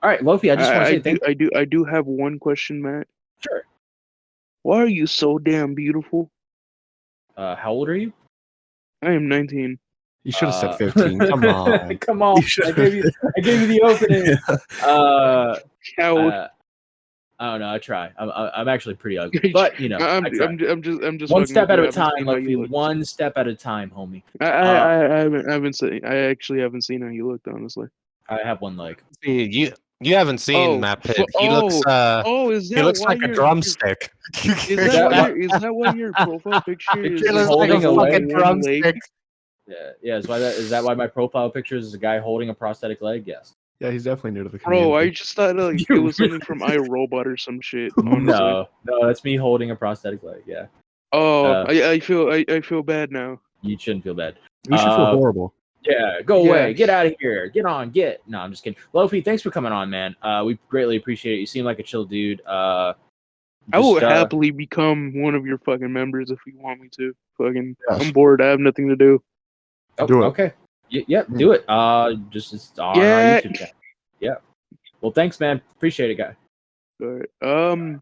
All right, Lofi, I just want to say thank you. I do have one question, Matt. Sure. Why are you so damn beautiful? How old are you? I am 19. You should have said 15. Come on. Come on. I gave you the opening. I don't know. I try. I'm actually pretty ugly, but you know, I'm I try. I'm just One fucking step with at you. a I haven't time, seen how you Luffy. look. One step at a time, homie. I haven't seen. I actually haven't seen how you looked, honestly. I have one leg. You haven't seen Matt Pitt. He looks is he that looks why like a you're drumstick. is that why your profile picture is He looks holding like a a fucking leg? drumstick. Yeah. Is that why my profile picture is a guy holding a prosthetic leg? Yes. Yeah, he's definitely new to the community. Bro, I just thought like it was something from iRobot or some shit. Honestly. No, that's me holding a prosthetic leg. Yeah. Oh, I feel bad now. You shouldn't feel bad. You should feel horrible. Yeah, go away. Get out of here. Get on. No, I'm just kidding. Lofi, thanks for coming on, man. We greatly appreciate it. You seem like a chill dude. I will happily become one of your fucking members if you want me to. Fucking, I'm bored. I have nothing to do. Do it. Okay. Yep. Do it. Just on our YouTube channel. Yeah. Well, thanks, man. Appreciate it, guy. All right.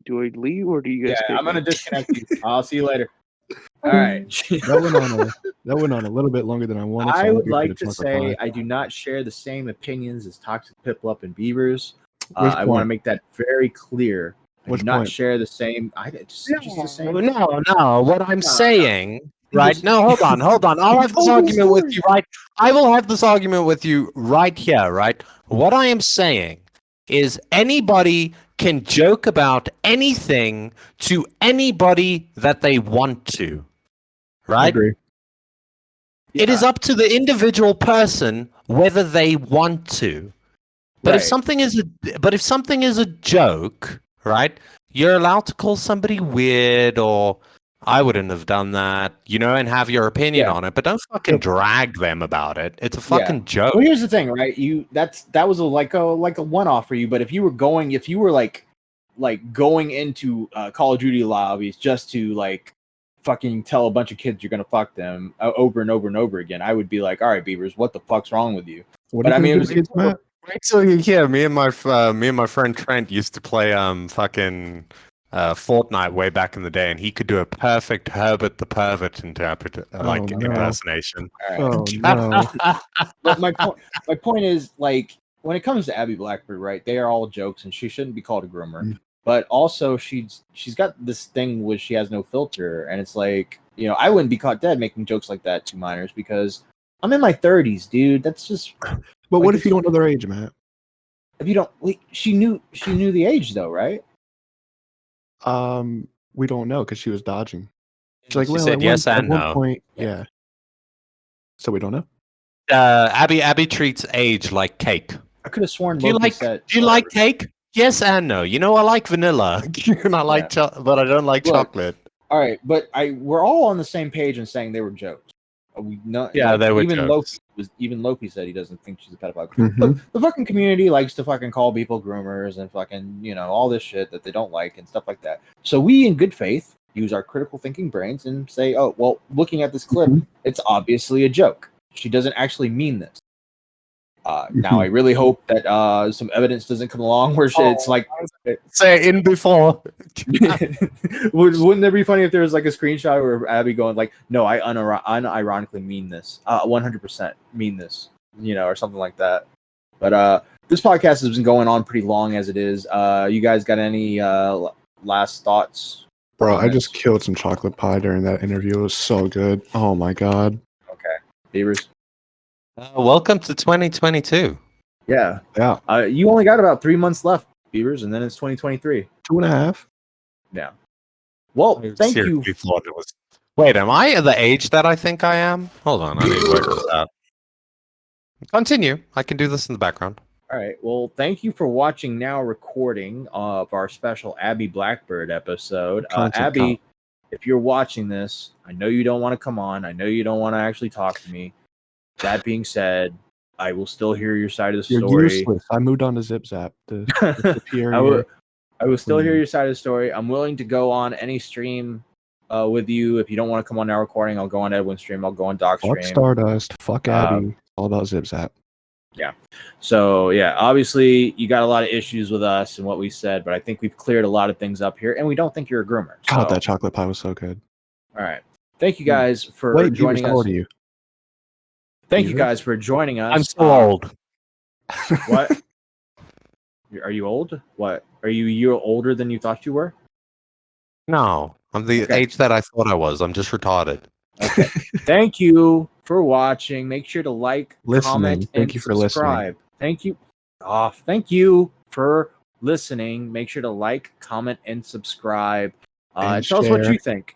Do I leave or do you guys? Yeah, I'm gonna disconnect you. I'll see you later. All right. that went on a little bit longer than I wanted. So I I'm would gonna like give to it a say pie. I do not share the same opinions as Toxic Piplup and Beavers. Which I want to point? make that very clear. I Which do not point? share the same. Just the same. No. What I'm saying, right? just- No, hold on. I'll have this argument with you, right? I will have this argument with you right here, right? What I am saying is anybody can joke about anything to anybody that they want to, I right? agree. It is up to the individual person whether they want to. But if Right. something is a joke, right? You're allowed to call somebody weird or I wouldn't have done that, and have your opinion on it, but don't fucking drag them about it. It's a fucking joke. Well, here's the thing, right? That was like a one-off for you. But if you were like going into Call of Duty lobbies just to like fucking tell a bunch of kids you're gonna fuck them over and over and over again, I would be like, all right, Beavers, what the fuck's wrong with you? What But are I you mean, it gonna was do to kids, Matt? Wait till you hear me and my friend Trent used to play fucking Fortnite way back in the day, and he could do a perfect Herbert the Pervert impersonation. Oh no. But my point is, like, when it comes to AbbyBlackBird, right? They are all jokes, and she shouldn't be called a groomer. But also, she's got this thing where she has no filter, and it's like, I wouldn't be caught dead making jokes like that to minors because I'm in my 30s, dude. That's just. But what if you don't know their age, Matt? If you don't, she knew the age though, right? We don't know because she was dodging. She's like, She well, said yes at and one no. point, yeah. So we don't know. Abby treats age like cake. I could have sworn. Do you like cake? Yes and no. I like vanilla, and I like but I don't like chocolate. All right, but we're all on the same page in saying they were jokes. We not, Yeah, they were even jokes. Loki said he doesn't think she's a pedophile. Mhm. But the fucking community likes to fucking call people groomers and fucking all this shit that they don't like and stuff like that. So we, in good faith, use our critical thinking brains and say, oh well, looking at this clip, it's obviously a joke. She doesn't actually mean this. Now I really hope that some evidence doesn't come along where it's like say in before. Wouldn't that be funny if there was like a screenshot where Abby going like, "No, I unironically mean this. 100% mean this," or something like that. But this podcast has been going on pretty long as it is. You guys got any last thoughts? Bro, I just killed some chocolate pie during that interview. It was so good. Oh my god. Okay, Beavers. Welcome to 2022. Yeah. You only got about 3 months left, Beavers, and then it's 2023. 2.5. Yeah. Well, thank you. Seriously thought it was. Wait, am I at the age that I think I am? Hold on, I need to work this out. Continue. I can do this in the background. All right. Well, thank you for watching Now Recording of our special AbbyBlackBird episode. Abby, if you're watching this, I know you don't want to come on. I know you don't want to actually talk to me. That being said, I will still hear your side of the You're story. useless. I moved on to ZipZap. I will still hear your side of the story. I'm willing to go on any stream with you. If you don't want to come on Now Recording, I'll go on Edwin's stream. I'll go on Doc's Fuck stream. Stardust. Fuck Abby. All about ZipZap. Yeah. So, yeah, obviously you got a lot of issues with us and what we said, but I think we've cleared a lot of things up here, and we don't think you're a groomer. God, So, that chocolate pie was so good. all right. Thank you guys for Wait, joining Beavers, how old us. are you? Thank you guys for joining us. I'm so old. What? Are you old? What? Are you a year older than you thought you were? No, I'm the age that I thought I was. I'm just retarded. Okay. Thank you for watching. Make sure to like, comment, Thank and you for listening. subscribe. Thank you. Thank you for listening. Make sure to like, comment, and subscribe. And Tell us what share. you think.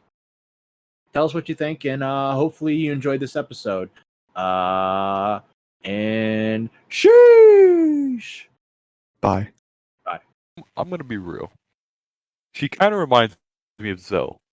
Tell us what you think, and hopefully you enjoyed this episode. And sheesh. Bye. Bye. I'm gonna be real. She kind of reminds me of Zoe.